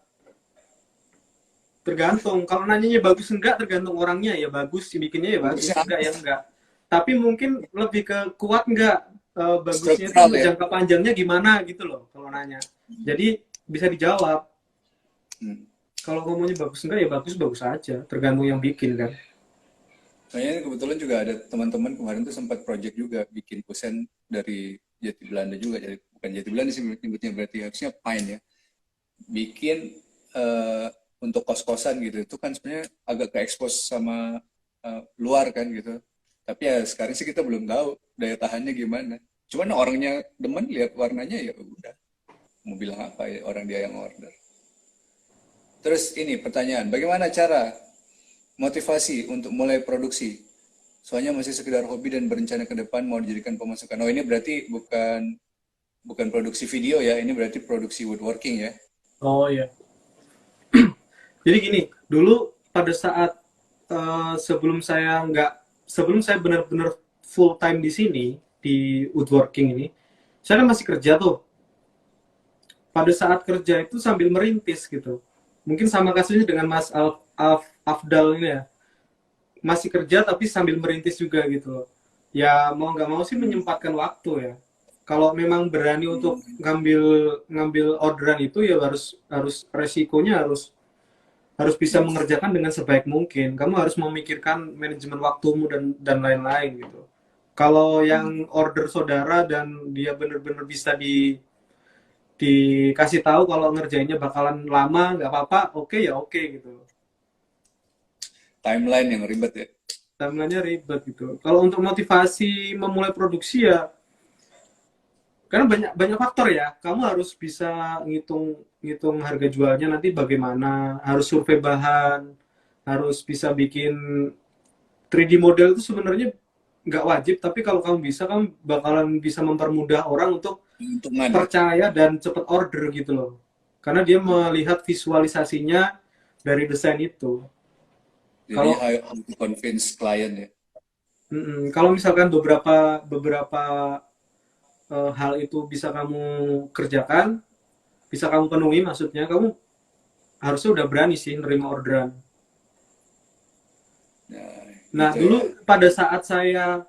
tergantung. Kalau nanyanya bagus enggak, tergantung orangnya. Ya bagus, bikinnya ya bagus, Bagusnya enggak apa? ya enggak. Tapi mungkin lebih ke kuat enggak. Bagusnya itu Struktural ya? jangka panjangnya gimana gitu loh kalau nanya. Jadi bisa dijawab. Hmm. Kalau ngomongnya bagus enggak, ya bagus bagus aja, tergantung yang bikin kan. Soalnya ini kebetulan juga ada teman-teman kemarin tuh sempat project juga bikin kusen dari jati Belanda juga. Jadi bukan jati Belanda sih nyebutnya, berarti harusnya pine ya. Bikin eh, untuk kos-kosan gitu. Itu kan sebenarnya agak ke expose sama luar kan gitu. Tapi ya sekarang sih kita belum tahu daya tahannya gimana. Cuman orangnya demen lihat warnanya ya udah. Mau bilang apa ya orang dia yang order. Terus ini pertanyaan, bagaimana cara motivasi untuk mulai produksi? Soalnya masih sekedar hobi dan berencana ke depan mau dijadikan pemasukan. Oh ini berarti bukan bukan produksi video ya, ini berarti produksi woodworking ya. Oh iya. Jadi gini, dulu pada saat sebelum saya benar-benar full time di sini di woodworking ini, saya kan masih kerja tuh. Pada saat kerja itu sambil merintis gitu. Mungkin sama kasusnya dengan Mas Afdal ini ya. Masih kerja tapi sambil merintis juga gitu loh. Ya mau nggak mau sih Hmm. menyempatkan waktu ya. Kalau memang berani untuk Hmm. ngambil ngambil orderan itu ya harus harus resikonya harus harus bisa Hmm. mengerjakan dengan sebaik mungkin. Kamu harus memikirkan manajemen waktumu dan lain-lain gitu. Kalau Hmm. yang order saudara dan dia benar-benar bisa dikasih tahu kalau ngerjainnya bakalan lama, nggak apa-apa, oke ya oke gitu. Timeline yang ribet ya. Timelinenya ribet gitu. Kalau untuk motivasi memulai produksi ya, karena banyak banyak faktor ya. Kamu harus bisa ngitung ngitung harga jualnya nanti bagaimana, harus survei bahan, harus bisa bikin 3D model itu sebenarnya nggak wajib, tapi kalau kamu bisa, kamu bakalan bisa mempermudah orang untuk Untungan ya. percaya dan cepat order gitu loh. Karena dia melihat visualisasinya dari desain itu. Jadi Kalau how to convince klien ya. kalau misalkan beberapa beberapa hal itu bisa kamu kerjakan, bisa kamu penuhi, maksudnya kamu harusnya udah berani sih nerima orderan. Nah, Nah gitu dulu ya. pada saat saya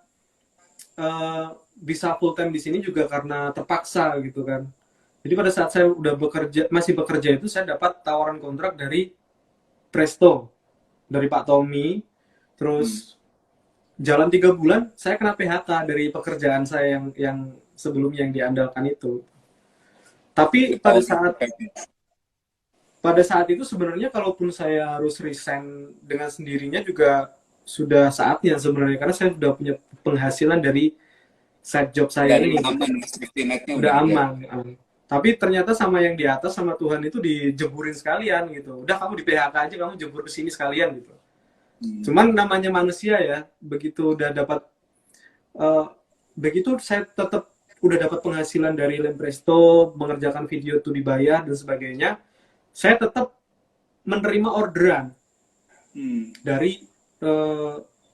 bisa full time di sini juga karena terpaksa gitu kan. Jadi pada saat saya udah masih bekerja itu saya dapat tawaran kontrak dari Presto, dari Pak Tommy. Hmm. Terus jalan 3 bulan saya kena PHK dari pekerjaan saya yang sebelumnya yang diandalkan itu. Tapi Getol gitu efeknya. pada saat itu sebenarnya kalaupun saya harus resign dengan sendirinya juga sudah saatnya sebenarnya, karena saya sudah punya penghasilan dari side job Udah saya ada ini gitu. aman, safety net-nya Udah udah ada. aman. Tapi ternyata sama yang di atas, sama Tuhan itu dijeburin sekalian gitu. Udah kamu di PHK aja, kamu jebur ke sini sekalian gitu. Hmm. Cuman namanya manusia ya, begitu udah dapat uh, begitu saya tetap udah dapat penghasilan dari Lempresto, mengerjakan video itu dibayar dan sebagainya, saya tetap menerima orderan Hmm. dari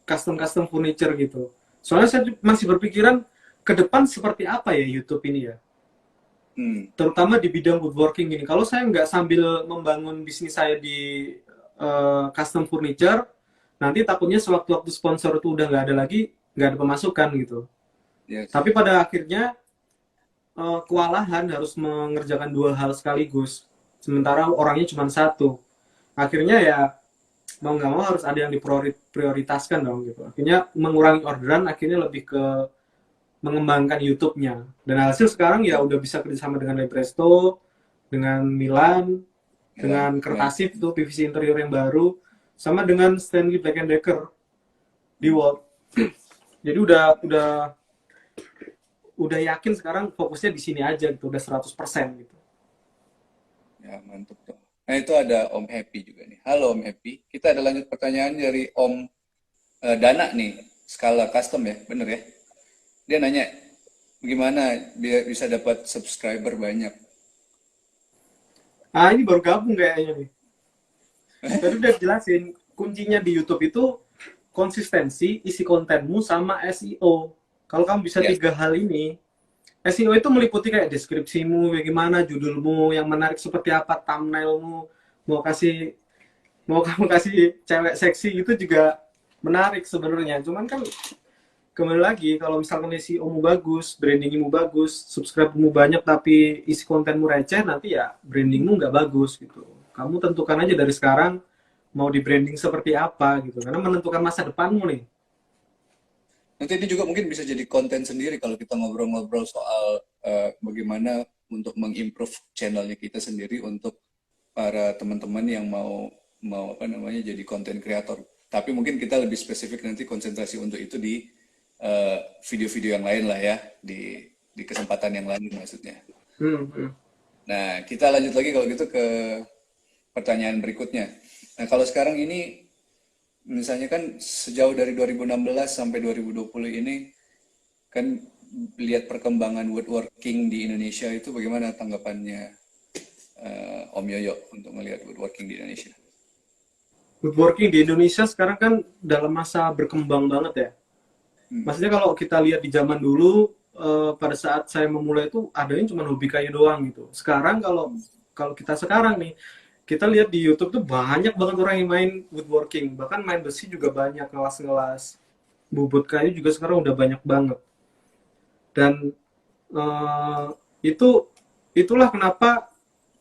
custom custom furniture gitu. Soalnya saya masih berpikiran ke depan seperti apa ya YouTube ini ya. Hmm. terutama di bidang woodworking gini. Kalau saya nggak sambil membangun bisnis saya di custom furniture, nanti takutnya sewaktu-waktu sponsor itu udah nggak ada lagi, nggak ada pemasukan gitu. Yes. Tapi pada akhirnya kewalahan harus mengerjakan dua hal sekaligus, sementara orangnya cuma satu. Akhirnya ya mau nggak mau harus ada yang diprioritaskan dong gitu. Akhirnya mengurangi orderan, akhirnya lebih ke mengembangkan YouTube-nya. Dan hasil sekarang ya udah bisa kerjasama dengan Lepresto, dengan Milan, Milan, dengan keren. Kertasif tuh PVC interior yang baru, sama dengan Stanley Black Decker di Hmm. World. Jadi udah yakin sekarang fokusnya di sini aja gitu, udah 100% gitu. Ya, mantap tuh. Nah, itu ada Om Happy juga nih. Halo Om Happy. Kita ada lanjut pertanyaan dari Om Dana nih. Skala custom ya, bener ya? Dia nanya, gimana biar bisa dapat subscriber banyak? Ah, ini baru gabung kayaknya nih. Tadi udah jelasin, kuncinya di YouTube itu konsistensi, isi kontenmu, sama SEO. Kalau kamu bisa Yes. tiga hal ini, SEO itu meliputi kayak deskripsimu, bagaimana judulmu yang menarik seperti apa, thumbnailmu, mau kasih mau kamu kasih cewek seksi itu juga menarik sebenarnya. Cuman kan kembali lagi kalau misalkan SEO-mu bagus, brandingmu bagus, subscribe-mu banyak tapi isi kontenmu receh, nanti ya brandingmu nggak bagus gitu. Kamu tentukan aja dari sekarang mau di branding seperti apa gitu, karena menentukan masa depanmu nih. Nanti ini juga mungkin bisa jadi konten sendiri kalau kita ngobrol-ngobrol soal bagaimana untuk mengimprove channelnya kita sendiri untuk para teman-teman yang mau mau apa namanya jadi konten kreator. Tapi mungkin kita lebih spesifik nanti konsentrasi untuk itu di video-video yang lain lah ya, di kesempatan yang lain maksudnya. Hmm, hmm. Nah, kita lanjut lagi kalau gitu ke pertanyaan berikutnya. Nah, kalau sekarang ini misalnya kan sejauh dari 2016 sampai 2020 ini kan lihat perkembangan woodworking di Indonesia itu bagaimana tanggapannya Om Yoyo untuk melihat woodworking di Indonesia? Woodworking di Indonesia sekarang kan dalam masa berkembang banget ya. Hmm. Maksudnya kalau kita lihat di zaman dulu, pada saat saya memulai itu adanya cuma hobi kayu doang gitu. Sekarang kalau kalau kita sekarang nih, kita lihat di YouTube tuh banyak banget orang yang main woodworking, bahkan main besi juga banyak, ngelas-ngelas. Bubut kayu juga sekarang udah banyak banget. Dan eh, itu itulah kenapa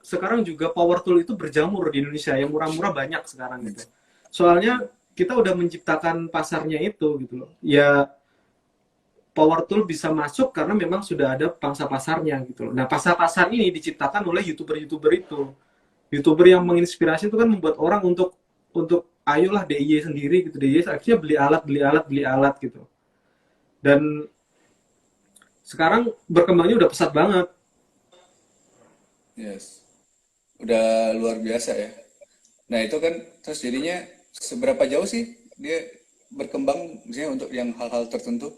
sekarang juga power tool itu berjamur di Indonesia, yang murah-murah banyak sekarang gitu. Soalnya kita udah menciptakan pasarnya itu gitu loh. Ya power tool bisa masuk karena memang sudah ada pangsa pasarnya gitu loh. Nah, pangsa pasar ini diciptakan oleh YouTuber-YouTuber itu. YouTuber yang menginspirasi itu kan membuat orang untuk ayolah DIY sendiri gitu. DIY akhirnya beli alat gitu. Dan sekarang berkembangnya udah pesat banget. Yes, udah luar biasa ya. Nah, itu kan terus jadinya seberapa jauh sih dia berkembang misalnya untuk yang hal-hal tertentu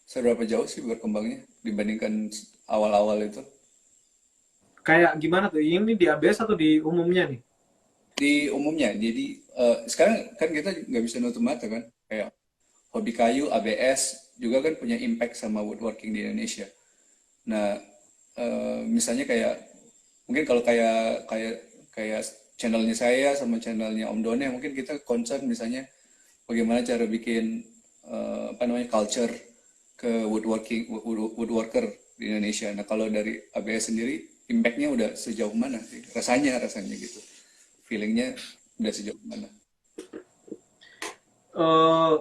seberapa jauh sih berkembangnya dibandingkan awal-awal itu? Kayak gimana tuh? Ini di ABS atau di umumnya nih? Di umumnya, jadi sekarang kan kita nggak bisa nutup mata kan, kayak hobi kayu, ABS juga kan punya impact sama woodworking di Indonesia. Nah, misalnya kayak mungkin kalau kayak kayak kayak channelnya saya sama channelnya Om Done, mungkin kita concern misalnya bagaimana cara bikin apa namanya culture ke woodworker di Indonesia. Nah, kalau dari ABS sendiri impactnya udah sejauh mana sih? Rasanya gitu, feelingnya udah sejauh mana? Eh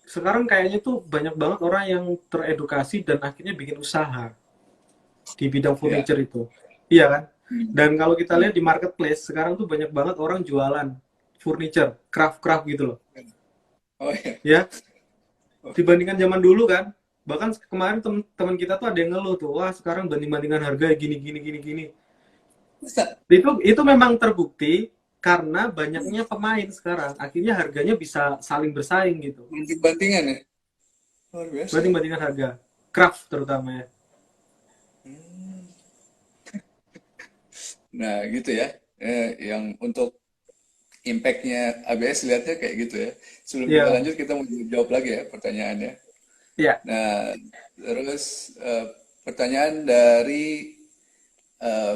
Sekarang kayaknya tuh banyak banget orang yang teredukasi dan akhirnya bikin usaha di bidang Ya. furniture itu. Iya kan? Hmm. Dan kalau kita Hmm. lihat di marketplace, sekarang tuh banyak banget orang jualan furniture, craft-craft gitu loh. Oh ya. Ya, dibandingkan zaman dulu kan. Bahkan kemarin teman kita tuh ada yang ngeluh tuh, wah sekarang banding-bandingan harga gini gini gini gini. Masa? Itu memang terbukti karena banyaknya pemain sekarang. Akhirnya harganya bisa saling bersaing gitu. Banting-bantingan ya? Luar biasa ya. Banding-bandingan harga. Craft terutama ya. Nah, gitu ya. Yang untuk impactnya ABS lihatnya kayak gitu ya. Sebelum kita Iya, lanjut, kita mau jawab lagi ya pertanyaannya. iya. Nah, terus pertanyaan dari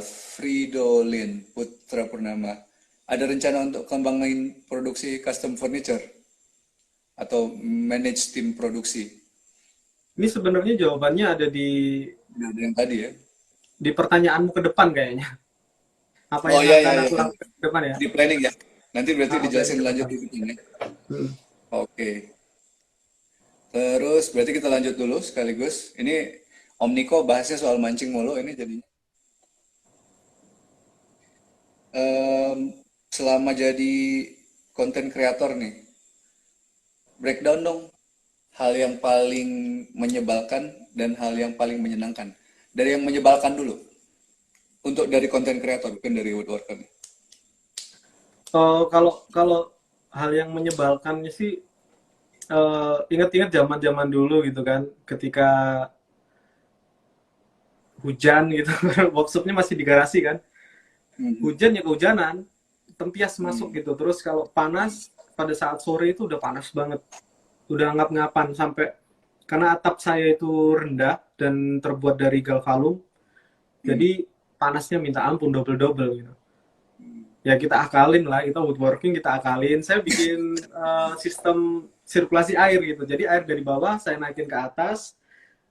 Fridolin Putra Purnama. Ada rencana untuk kembangin produksi custom furniture atau manage tim produksi? Ini sebenarnya jawabannya ada Udah ada yang tadi ya. di pertanyaanmu ke depan kayaknya. Apa Oh yang ya akan ya ya. aku lakukan ke depan ya? Di planning ya. Nanti berarti Planning dijelasin ke lanjut depan. di sini. Hmm. Oke. Terus berarti kita lanjut dulu sekaligus. Ini Om Niko bahasnya soal mancing mulu ini jadinya. Em, Selama jadi konten kreator nih, breakdown dong hal yang paling menyebalkan dan hal yang paling menyenangkan. Dari yang menyebalkan dulu, untuk dari konten kreator, bukan dari woodworker. Kalau kalau hal yang menyebalkannya sih, ingat-ingat zaman-zaman dulu gitu kan, ketika hujan gitu, workshopnya masih di garasi kan, Mhm. hujan ya kehujanan, tempias masuk Hmm. gitu. Terus kalau panas, pada saat sore itu udah panas banget, udah ngap-ngapan sampai karena atap saya itu rendah dan terbuat dari galvalum, Hmm. jadi panasnya minta ampun double-double gitu. Ya kita akalin lah, kita woodworking kita akalin. Saya bikin sistem sirkulasi air gitu. Jadi air dari bawah saya naikin ke atas,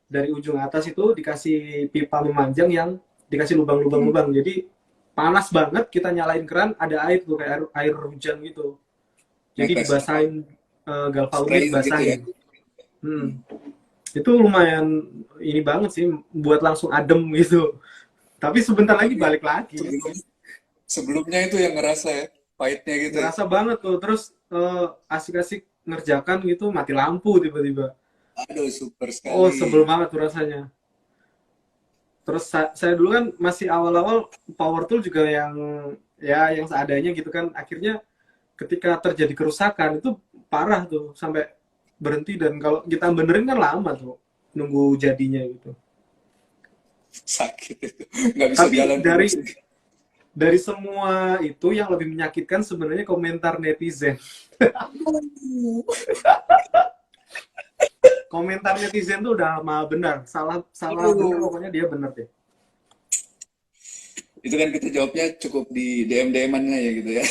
dari ujung atas itu dikasih pipa memanjang yang dikasih Hmm. lubang-lubang-lubang. Jadi panas banget, kita nyalain keran, ada air tuh kayak air hujan gitu. Jadi Netes. dibasahin, galvalumnya Sprayer gitu ya. dibasahin. Itu lumayan ini banget sih, buat langsung adem gitu. Tapi sebentar lagi Tapi balik lagi. sebelum sebelumnya itu yang ngerasa ya, pahitnya gitu ya. Ngerasa banget tuh. Terus asik-asik ngerjakan gitu, mati lampu tiba-tiba. Aduh, super Oh, sekali. sebel banget tuh rasanya. Terus saya dulu kan masih awal-awal power tool juga yang ya yang seadanya gitu kan. Akhirnya ketika terjadi kerusakan itu parah tuh sampai berhenti, dan kalau kita benerin kan lama tuh nunggu jadinya gitu. Sakit itu. Nggak bisa Tapi jalan produksi. dari semua itu yang lebih menyakitkan sebenarnya komentar netizen. Komentar netizen tuh udah mah benar, salah salah bener Aduh. pokoknya dia bener deh. Itu kan kita jawabnya cukup di DM-DM-annya ya gitu ya.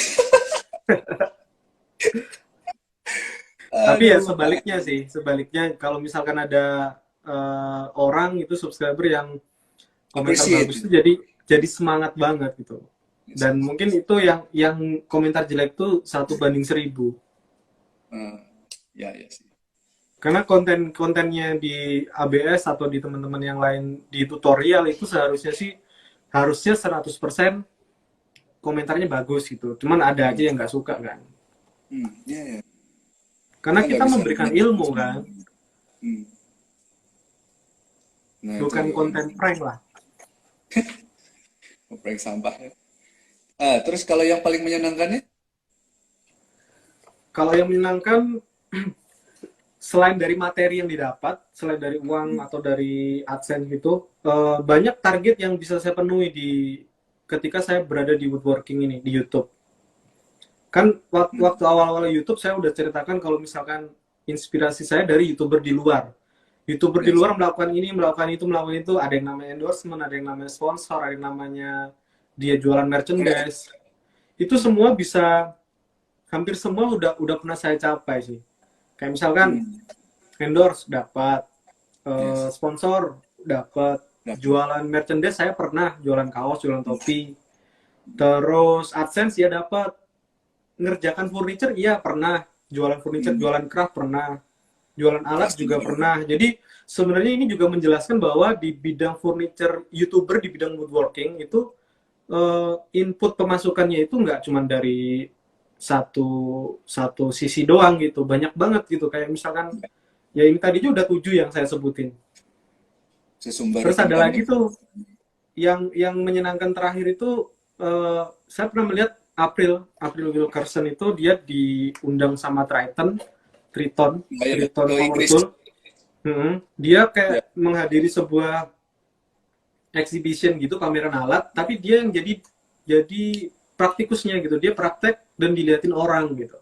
Tapi ya Aduh, sebaliknya sih, sebaliknya kalau misalkan ada orang itu subscriber yang komentar bagus appreciate. itu jadi semangat banget gitu. Yes, Dan yes, mungkin yes. itu yang komentar jelek tuh 1 banding 1000. Eh, ya, ya sih. Karena konten-kontennya di ABS atau di teman-teman yang lain di tutorial itu seharusnya sih harusnya 100% komentarnya bagus gitu. Cuman ada aja Hmm. yang nggak suka kan. Ya, ya. Karena Kita nggak kita bisa memberikan menentukan ilmu kan, semuanya. Hmm. Nah, itu bukan konten prank lah. prank sampah ya. Terus kalau yang paling menyenangkannya? Kalau yang menyenangkan, selain dari materi yang didapat, selain dari uang atau dari AdSense gitu, banyak target yang bisa saya penuhi ketika saya berada di woodworking ini di YouTube. Kan Hmm. waktu awal-awal YouTube saya udah ceritakan kalau misalkan inspirasi saya dari YouTuber di luar. YouTuber di Yes. luar melakukan ini, melakukan itu, ada yang namanya endorsement, ada yang namanya sponsor, ada yang namanya dia jualan merchandise. Itu semua bisa, hampir semua udah pernah saya capai sih. Kayak misalkan Hmm. endorse dapat, Yes. sponsor dapat, Dapat. jualan merchandise saya pernah jualan kaos, jualan topi, terus AdSense ya dapat, ngerjakan furniture iya pernah, jualan furniture, Hmm. jualan craft pernah, jualan alat Pasti juga gitu. pernah. Jadi sebenarnya ini juga menjelaskan bahwa di bidang furniture, YouTuber di bidang woodworking itu input pemasukannya itu nggak cuma dari satu satu sisi doang gitu, banyak banget gitu. Kayak misalkan ya ini tadi udah 7 yang saya sebutin. Sesumber Terus ada income lagi itu. tuh yang menyenangkan terakhir itu, saya pernah melihat April Wilkerson itu dia diundang sama Triton Bayar Triton ke Power Inggris. Tool. Dia Ya. kayak menghadiri sebuah exhibition gitu, pameran alat, tapi dia yang jadi praktikusnya gitu, dia praktek dan diliatin orang gitu.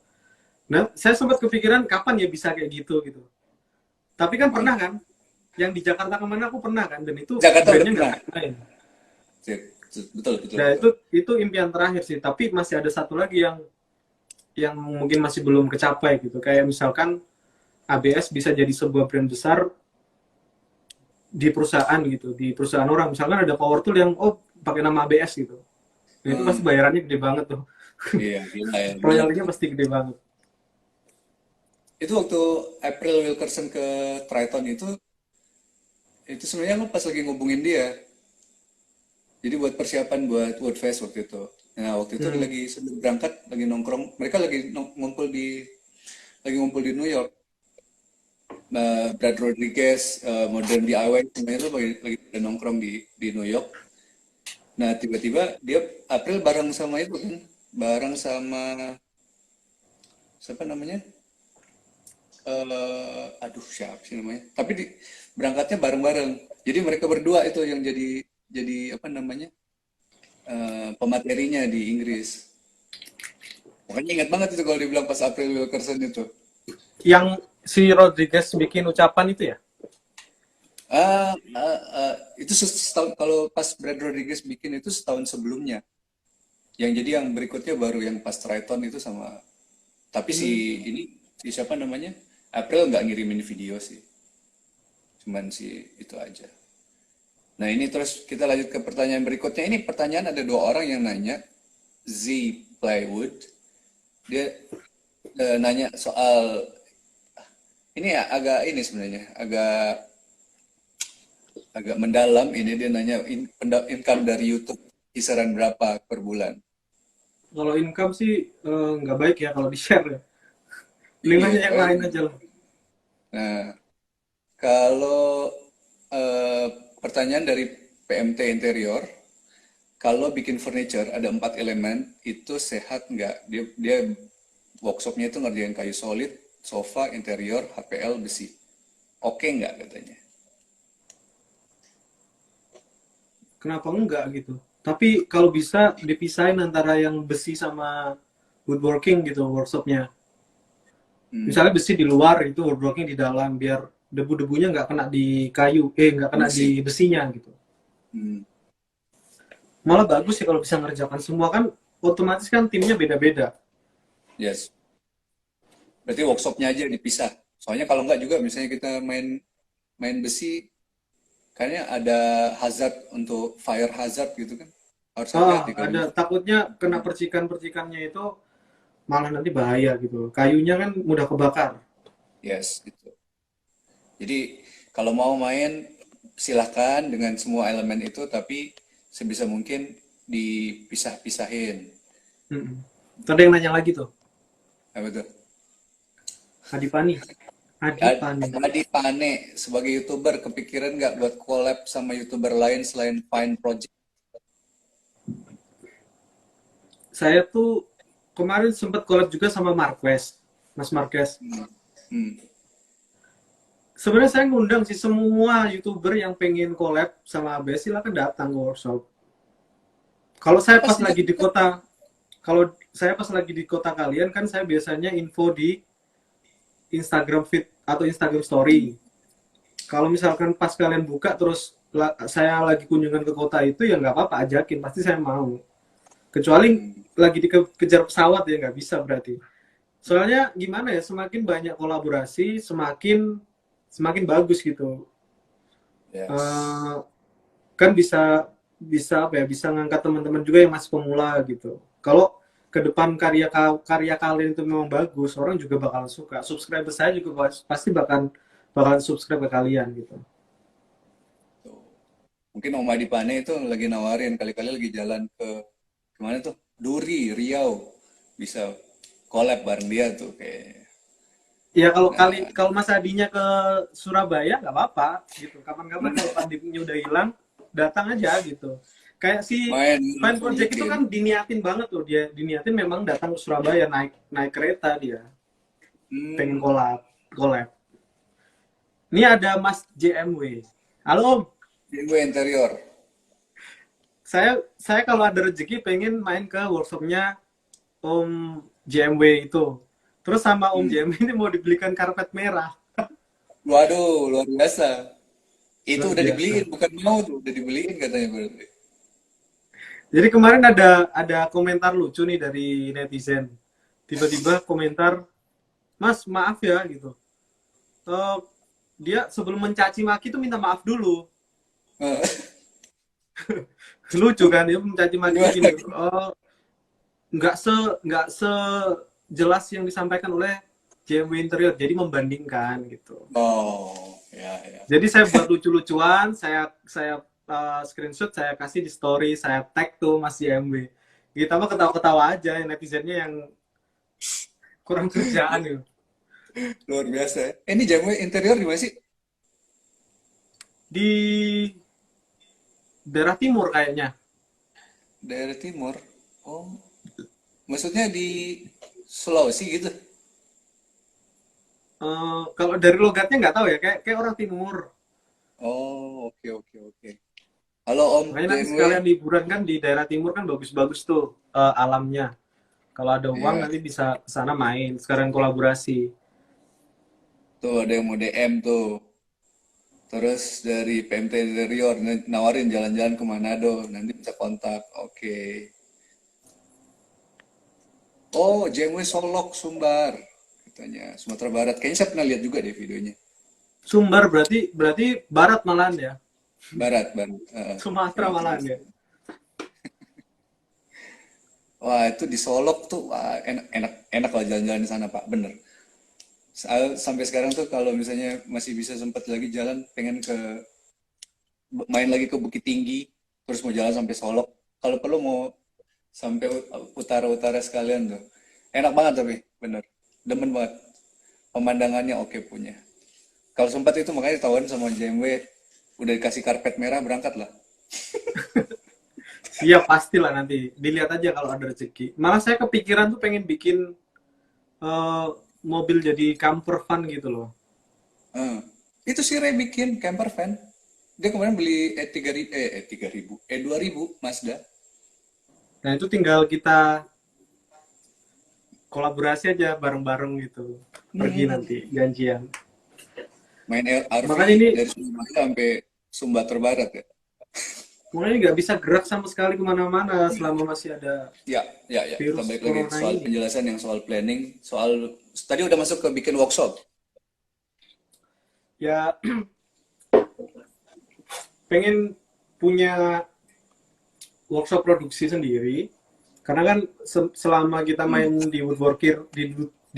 Nah saya sempat kepikiran kapan ya bisa kayak gitu, tapi kan pernah Mantap. kan, yang di Jakarta kemana aku pernah kan, dan itu Jakarta udah brandnya nggak pernah. main-main. Sip. betul, betul, Nah, betul. itu impian terakhir sih, tapi masih ada satu lagi yang mungkin masih belum kecapai gitu. Kayak misalkan ABS bisa jadi sebuah brand besar di perusahaan gitu, di perusahaan orang. Misalkan ada power tool yang pakai nama ABS gitu. Nah, itu pasti Hmm, bayarannya gede banget tuh. iya, gila ya, banyak Royalnya tuh. pasti gede banget. Itu waktu April Wilkerson ke Triton itu sebenarnya lo pas lagi ngubungin dia. Jadi buat persiapan buat Worldfest waktu itu. Nah, waktu itu Hmm. lagi sebelum berangkat, lagi nongkrong, mereka lagi ngumpul di New York. Brad Rodriguez, Modern DIY, semuanya itu lagi pada nongkrong di New York. Nah, tiba-tiba dia April bareng sama itu kan, bareng sama siapa namanya? Aduh siapa sih namanya? Tapi berangkatnya bareng-bareng. Jadi mereka berdua itu yang jadi apa namanya? Pematerinya di Inggris. Makanya ingat banget itu kalau dibilang pas April Wilkerson itu. Yang si Rodriguez bikin ucapan itu ya? Itu setahun kalau pas Brad Rodriguez bikin itu setahun sebelumnya. Yang jadi yang berikutnya baru yang pas Triton itu sama. Tapi si Hmm. ini si siapa namanya? April nggak ngirimin video sih. Cuman si itu aja. Nah ini terus kita lanjut ke pertanyaan berikutnya. Ini pertanyaan ada dua orang yang nanya. Z Plywood. Dia nanya soal ini ya agak ini sebenarnya agak agak mendalam. Ini dia nanya income dari YouTube kisaran berapa per bulan. Kalau income sih nggak baik ya kalau di-share ya. Mending Iya. nanya yang lain aja lah. Nah, kalau eh, pertanyaan dari PMT Interior, kalau bikin furniture ada 4 elemen, itu sehat nggak? Dia workshopnya itu ngerjain kayu solid, sofa, interior, HPL, besi. Oke nggak katanya? Kenapa enggak gitu? Tapi kalau bisa dipisahin antara yang besi sama woodworking gitu workshopnya. Hmm, Misalnya besi di luar, itu woodworking di dalam, biar debu-debunya nggak kena di kayu, nggak kena di besi. besinya gitu. Hmm, Malah bagus sih kalau bisa ngerjakan semua, kan otomatis kan timnya beda-beda. yes. Berarti workshopnya aja dipisah. Soalnya kalau nggak juga, misalnya kita main main besi, kayaknya ada hazard untuk fire hazard gitu kan. Harus hati-hati kalau Ada misalnya. takutnya kena percikan-percikannya itu malah nanti bahaya gitu. Kayunya kan mudah kebakar. Yes, gitu. Jadi kalau mau main silahkan dengan semua elemen itu, tapi sebisa mungkin dipisah-pisahin. Mm-mm. Ada yang nanya lagi tuh, Apa tuh? Adipani. Adipani. Adi Pane sebagai YouTuber kepikiran nggak buat collab sama YouTuber lain selain Fine Project? Saya tuh kemarin sempat collab juga sama Marquez, Mas Marquez. Hmm. Hmm. Sebenarnya saya ngundang sih semua YouTuber yang pengen collab sama ABS, silakan datang ke workshop. Kalau saya Apa pas sih? lagi di kota, kalau saya pas lagi di kota kalian kan saya biasanya info di Instagram feed atau Instagram Hmm. story. Kalau misalkan pas kalian buka terus saya lagi kunjungan ke kota itu, ya nggak apa-apa, ajakin, pasti saya mau. Kecuali Hmm. lagi dikejar pesawat ya nggak bisa berarti. Soalnya gimana ya, semakin banyak kolaborasi semakin semakin bagus gitu. Yes. Eh, kan bisa bisa apa ya, bisa ngangkat teman-teman juga yang masih pemula gitu. Kalau ke depan karya kalian itu memang bagus, orang juga bakal suka. Subscriber saya juga pasti bakal bakal subscribe ke kalian gitu. Tuh. Mungkin Om Adi Pane itu lagi nawarin kali-kali lagi jalan ke kemana tuh? Duri, Riau. Bisa collab bareng dia tuh kayak. Ya Nah, kalau Mas Adinya ke Surabaya nggak apa-apa gitu. Kapan-kapan hmm, kalau pandeminya udah hilang, datang aja gitu. Kayak si main Fine Project itu bikin. kan diniatin banget tuh, dia diniatin memang datang ke Surabaya, naik naik kereta dia, pengen Hmm, collab collab. Ini ada Mas JMW. Halo Om, gue interior. saya kalau ada rezeki pengen main ke workshopnya Om JMW itu. Terus sama Om Hmm. JMW ini mau dibelikan karpet merah. Waduh, luar biasa. Itu Luar udah biasa. dibeliin, bukan mau tuh, udah dibeliin katanya berarti. Jadi kemarin ada komentar lucu nih dari netizen. Tiba-tiba komentar, Mas maaf ya gitu. Eh, dia sebelum mencaci maki tuh minta maaf dulu. Eh, Lucu kan, dia mencaci maki tuh gini. gimana? Nggak se nggak sejelas yang disampaikan oleh JMW Interior. Jadi membandingkan gitu. Oh, ya, ya. Jadi saya buat lucu-lucuan, saya screenshot, saya kasih di story, saya tag tuh Mas JMW. Kita mah ketawa-ketawa aja, netizennya yang kurang kerjaan gitu. Luar biasa ya. Ini jamu interior di mana sih? Di daerah timur kayaknya. Daerah timur. Oh, maksudnya di Sulawesi gitu? Kalau dari logatnya nggak tahu ya, kayak orang timur. Oh, oke, oke, oke. Halo Om Makanya nanti JMW. sekalian liburan kan di daerah timur kan bagus-bagus tuh alamnya. Kalau ada uang Iya, nanti bisa ke sana main, sekarang kolaborasi. tuh ada yang mau DM tuh. Terus dari PMT Interior nawarin jalan-jalan ke Manado. Nanti bisa kontak. Oke. Oh, JMW Solok, Sumbar. Katanya Sumatera Barat. Kayaknya saya pernah lihat juga deh videonya. Sumbar berarti berarti barat malahan ya. Barat, Barat. Sumatera Sumatera malahan ya. Barat. Wah, itu di Solok tuh wah, enak, enak, enak lah jalan-jalan di sana, Pak. Bener. Sampai sekarang tuh kalau misalnya masih bisa sempat lagi jalan, pengen main lagi ke Bukit Tinggi, terus mau jalan sampai Solok. Kalau perlu mau sampai utara-utara sekalian tuh. Enak banget tapi, bener. Demen banget. Pemandangannya oke punya. Kalau sempat itu makanya tawarin sama JMW, udah dikasih karpet merah berangkat lah. Siap pastilah nanti. Dilihat aja kalau ada rezeki. Malah saya kepikiran tuh pengen bikin eh, mobil jadi camper van gitu loh. Eh, itu si Ray bikin camper van. Dia kemarin beli E2000 Mazda. Nah itu tinggal kita kolaborasi aja bareng-bareng gitu. Pergi Hmm, nanti janjian. main RV Makanya ini dari Surabaya sampai Sumatera Barat ya. makanya nggak bisa gerak sama sekali kemana-mana selama masih ada Ya, ya, ya. Kita virus balik lagi corona soal ini. penjelasan yang soal planning, soal tadi udah masuk ke bikin workshop. Ya pengen punya workshop produksi sendiri. Karena kan selama kita Hmm, main di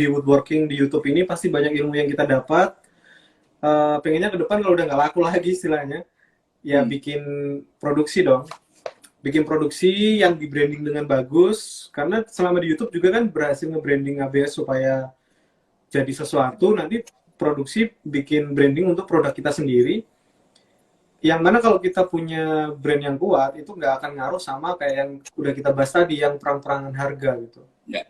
woodworking di YouTube ini pasti banyak ilmu yang kita dapat. Pengennya ke depan kalau udah nggak laku lagi istilahnya, ya hmm. bikin produksi dong. Bikin produksi yang di branding dengan bagus. Karena selama di YouTube juga kan berhasil nge-branding ABS supaya jadi sesuatu. Nanti produksi bikin branding untuk produk kita sendiri. Yang mana kalau kita punya brand yang kuat, itu nggak akan ngaruh sama kayak yang udah kita bahas tadi, yang perang-perangan harga gitu. Ya,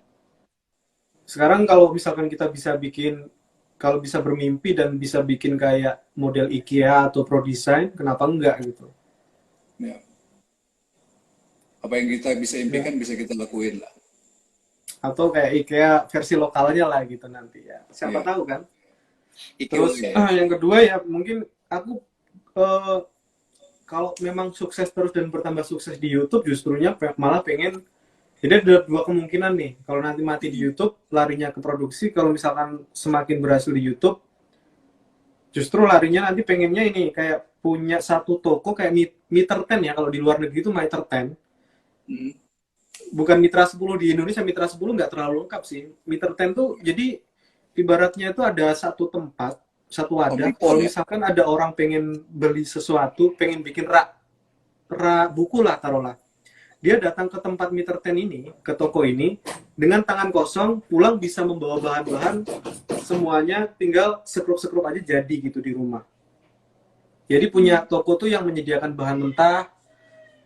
Sekarang kalau misalkan kita bisa bikin, kalau bisa bermimpi dan bisa bikin kayak model IKEA atau Pro Design, kenapa enggak gitu? ya. Apa yang kita bisa Ya. impikan bisa kita lakuin lah. Atau kayak IKEA versi lokalnya lah gitu nanti ya. Siapa Iya. tahu kan? IKEA Terus ya. yang kedua ya mungkin aku eh, kalau memang sukses terus dan bertambah sukses di YouTube, justrunya malah pengen. Jadi ada dua kemungkinan nih. Kalau nanti mati di Hmm, YouTube, larinya ke produksi. Kalau misalkan semakin berhasil di YouTube, justru larinya nanti pengennya ini kayak punya satu toko kayak Meter 10 ya. Kalau di luar negeri itu Meter 10. hmm. Bukan Mitra 10 di Indonesia, Mitra 10 nggak terlalu lengkap sih. Meter 10 tuh jadi ibaratnya itu ada satu tempat, satu wadah. Omnipol Kalau ya. misalkan ada orang pengen beli sesuatu, pengen bikin rak buku lah taruhlah. Dia datang ke tempat Meter 10 ini, ke toko ini, dengan tangan kosong, pulang bisa membawa bahan-bahan, semuanya tinggal sekrup-sekrup aja jadi gitu di rumah. Jadi punya Hmm. toko tuh yang menyediakan bahan mentah,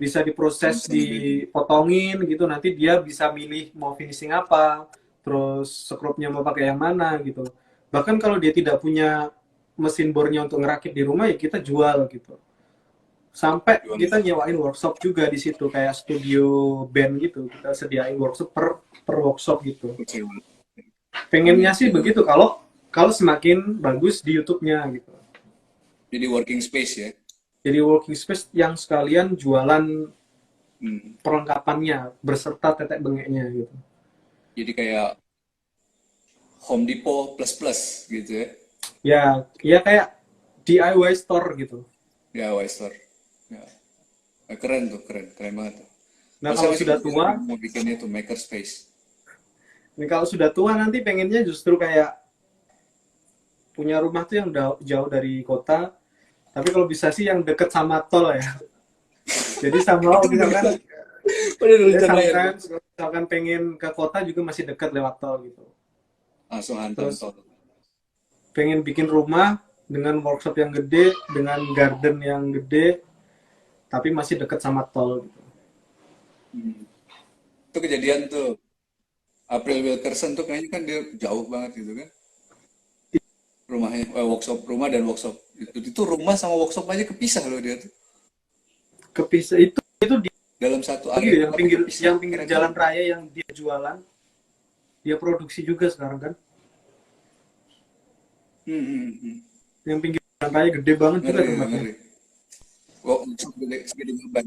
bisa diproses, Langsung jadi. dipotongin gitu, nanti dia bisa milih mau finishing apa, terus sekrupnya mau pakai yang mana gitu. Bahkan kalau dia tidak punya mesin bornya untuk ngerakit di rumah, ya kita jual gitu. Sampai Jual. kita nyewain workshop juga di situ, kayak studio band gitu, kita sediain workshop per workshop gitu. Oke. Pengennya sih Oke. begitu kalau kalau semakin bagus di YouTube-nya gitu. Jadi working space ya. Jadi working space yang sekalian jualan Hmm. perlengkapannya berserta tetek bengeknya gitu. Jadi kayak Home Depot plus plus gitu ya. Ya, ya kayak DIY store gitu. Ya, Wester. Ya. Keren tuh, keren, keren banget tuh. Nah Kalau saya kalau masih sudah lagi tua, mau bikinnya tuh makerspace. nanti pengennya justru kayak punya rumah tuh yang jauh dari kota, tapi kalau bisa sih yang deket sama tol ya. Jadi sama Itu misalkan udah ya direncanain tuh. sometimes kalau misalkan pengen ke kota juga masih dekat lewat tol gitu. Langsung hantam Terus tol. pengen bikin rumah dengan workshop yang gede, dengan garden yang gede, tapi masih dekat sama tol gitu. Hmm. Itu kejadian tuh. April Wilkerson tuh kayaknya kan dia jauh banget gitu kan. Rumahnya, workshop, rumah dan workshop. Itu rumah sama workshop aja kepisah loh dia tuh. Kepisah itu di Dalam satu lagi area, yang tapi pinggir kepisah. pinggir Keren jalan banget. raya yang dia jualan, dia produksi juga sekarang kan. Hmm, hmm, hmm. Yang pinggir jalan raya gede banget juga Ngeri, tempatnya. ngeri. Workshop gede, segede beban.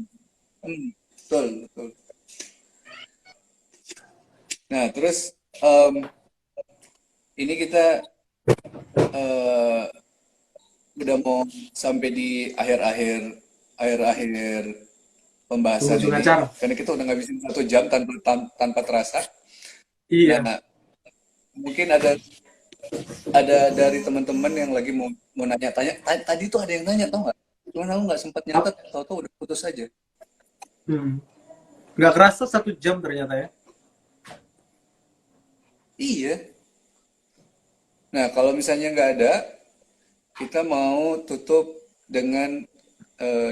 Betul, betul. Nah, terus ini kita eh, udah mau sampai di akhir-akhir pembahasan Penghujung ini, acara. karena kita udah ngabisin 1 jam tanpa terasa. Iya. Nah, mungkin ada dari teman-teman yang lagi mau nanya-tanya. Tadi tuh ada yang nanya, tau nggak? Cuman aku nggak sempat nyatet, tahu-tahu udah putus aja. Hmm. Nggak kerasa 1 jam ternyata ya. Iya. Nah, kalau misalnya nggak ada, kita mau tutup dengan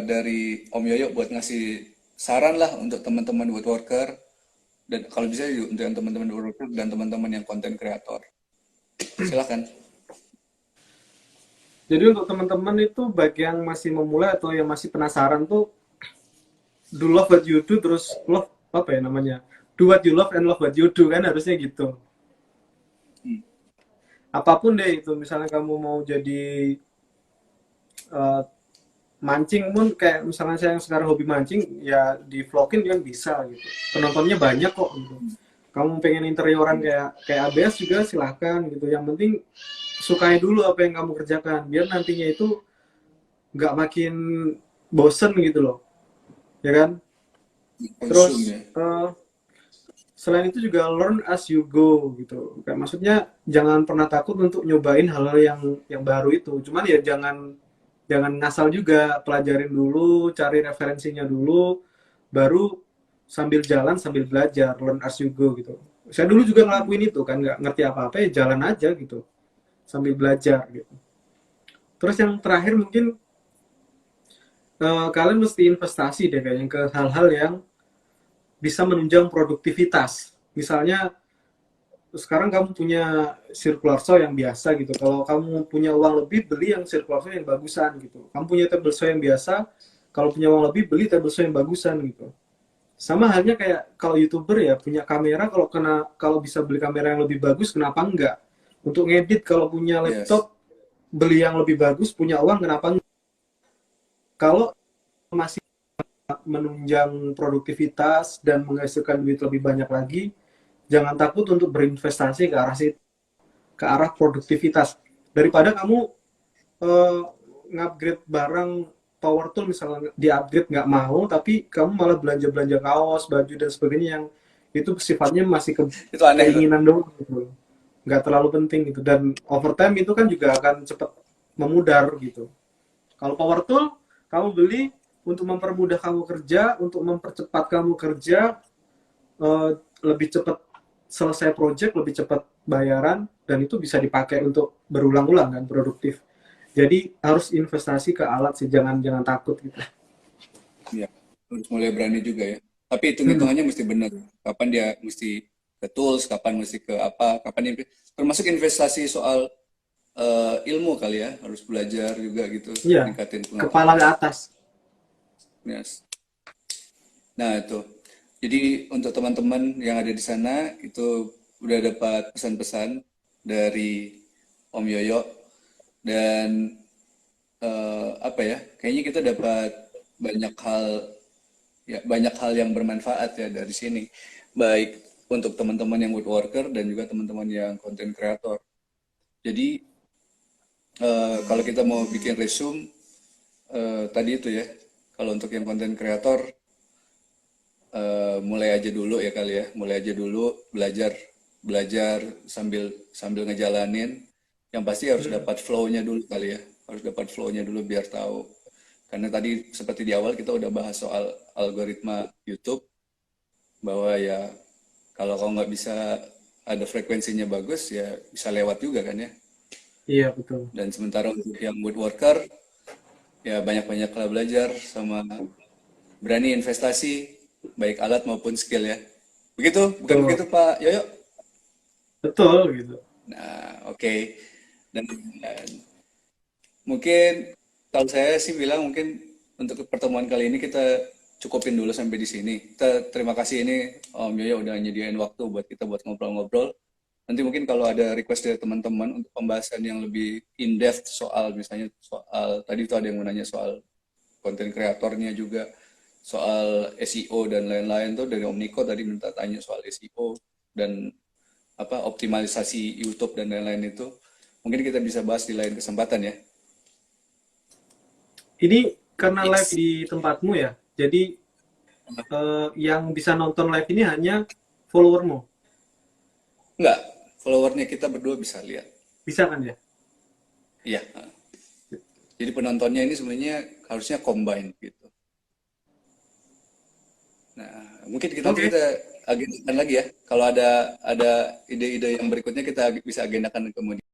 dari Om Yoyo buat ngasih saran lah untuk teman-teman woodworker dan kalau bisa juga untuk yang teman-teman woodworker dan teman-teman yang konten kreator. Silakan. Jadi untuk teman-teman itu bagi yang masih memulai atau yang masih penasaran tuh do love what you do terus love apa ya namanya? Do what you love and love what you do kan harusnya gitu. Hmm. Apapun deh itu misalnya kamu mau jadi uh, mancing pun kayak misalnya saya yang sekarang hobi mancing ya di vlogin kan bisa gitu. Penontonnya banyak kok gitu. Kamu pengen interioran Hmm. kayak ABS juga silahkan gitu. Yang penting sukai dulu apa yang kamu kerjakan biar nantinya itu nggak makin bosen gitu loh, ya kan? Konsum Terus ya. selain itu juga learn as you go gitu. Kayak maksudnya jangan pernah takut untuk nyobain hal-hal yang baru itu. Cuman ya jangan jangan ngasal juga, pelajarin dulu, cari referensinya dulu, baru sambil jalan sambil belajar, learn as you go gitu. Saya dulu juga Hmm. ngelakuin itu kan, nggak ngerti apa-apa ya jalan aja gitu, sambil belajar gitu. Terus yang terakhir mungkin kalian mesti investasi deh kayaknya ke hal-hal yang bisa menunjang produktivitas. Misalnya sekarang kamu punya circular saw yang biasa gitu. Kalau kamu punya uang lebih, beli yang circular saw yang bagusan gitu. Kamu punya table saw yang biasa, kalau punya uang lebih, beli table saw yang bagusan gitu. Sama halnya kayak kalau YouTuber ya punya kamera, kalau bisa beli kamera yang lebih bagus, kenapa enggak? Untuk ngedit kalau punya Yes. laptop, beli yang lebih bagus, punya uang, kenapa enggak? Kalau masih menunjang produktivitas dan menghasilkan duit lebih banyak lagi, jangan takut untuk berinvestasi ke arah situ, ke arah produktivitas. Daripada kamu uh, ngupgrade barang power tool misalnya di-upgrade nggak mau, tapi kamu malah belanja-belanja kaos, baju dan sebagainya yang itu sifatnya masih Itu aneh tuh. keinginan doang gitu. Nggak terlalu penting gitu. Dan overtime itu kan juga akan cepat memudar gitu. Kalau power tool, kamu beli untuk mempermudah kamu kerja, untuk mempercepat kamu kerja, eh, lebih cepat selesai project, lebih cepat bayaran, dan itu bisa dipakai untuk berulang-ulang kan, produktif. Jadi harus investasi ke alat sih, jangan jangan takut gitu. Ya, harus mulai berani juga ya. Tapi Hmm. hitung-hitungannya mesti benar. Kapan dia mesti ke tools, kapan mesti ke apa, termasuk investasi soal ilmu kali ya, harus belajar juga gitu, Iya, ningkatin kepala ke pengetahuan. atas. Yes. Nah, itu. Jadi untuk teman-teman yang ada di sana itu udah dapat pesan-pesan dari Om Yoyo dan apa ya? Kayaknya kita dapat banyak hal ya banyak hal yang bermanfaat ya dari sini. Baik untuk teman-teman yang woodworker dan juga teman-teman yang content creator. Jadi kalau kita mau bikin resume tadi itu ya, kalau untuk yang content creator mulai aja dulu ya kali ya, mulai aja dulu belajar belajar sambil sambil ngejalanin. Yang pasti harus Hmm. dapat flow-nya dulu kali ya, harus dapat flow-nya dulu biar tahu. Karena tadi seperti di awal kita udah bahas soal algoritma YouTube bahwa ya kalau kau nggak bisa ada frekuensinya bagus ya bisa lewat juga kan ya. Iya betul. Dan sementara untuk yang woodworker ya banyak-banyaklah belajar sama berani investasi baik alat maupun skill ya. Begitu, bukan Betul. begitu Pak Yoyo? Betul gitu. Nah, oke. Dan mungkin kalau saya sih bilang mungkin untuk pertemuan kali ini kita cukupin dulu sampai di sini. Kita terima kasih ini Om Yoyo udah nyediain waktu buat kita buat ngobrol-ngobrol. Nanti mungkin kalau ada request dari teman-teman untuk pembahasan yang lebih in-depth soal misalnya soal tadi itu ada yang mau nanya soal konten kreatornya juga, soal SEO dan lain-lain tuh dari Om Niko tadi minta tanya soal SEO dan apa optimalisasi YouTube dan lain-lain itu. Mungkin kita bisa bahas di lain kesempatan ya. Ini karena live Yes. di tempatmu ya, jadi yang bisa nonton live ini hanya followermu. Enggak, followernya kita berdua bisa lihat. Bisa kan ya? Iya. Jadi penontonnya ini sebenarnya harusnya combine gitu. Nah, mungkin nanti Oke. kita agendakan lagi ya. Kalau ada ide-ide yang berikutnya kita bisa agendakan kemudian.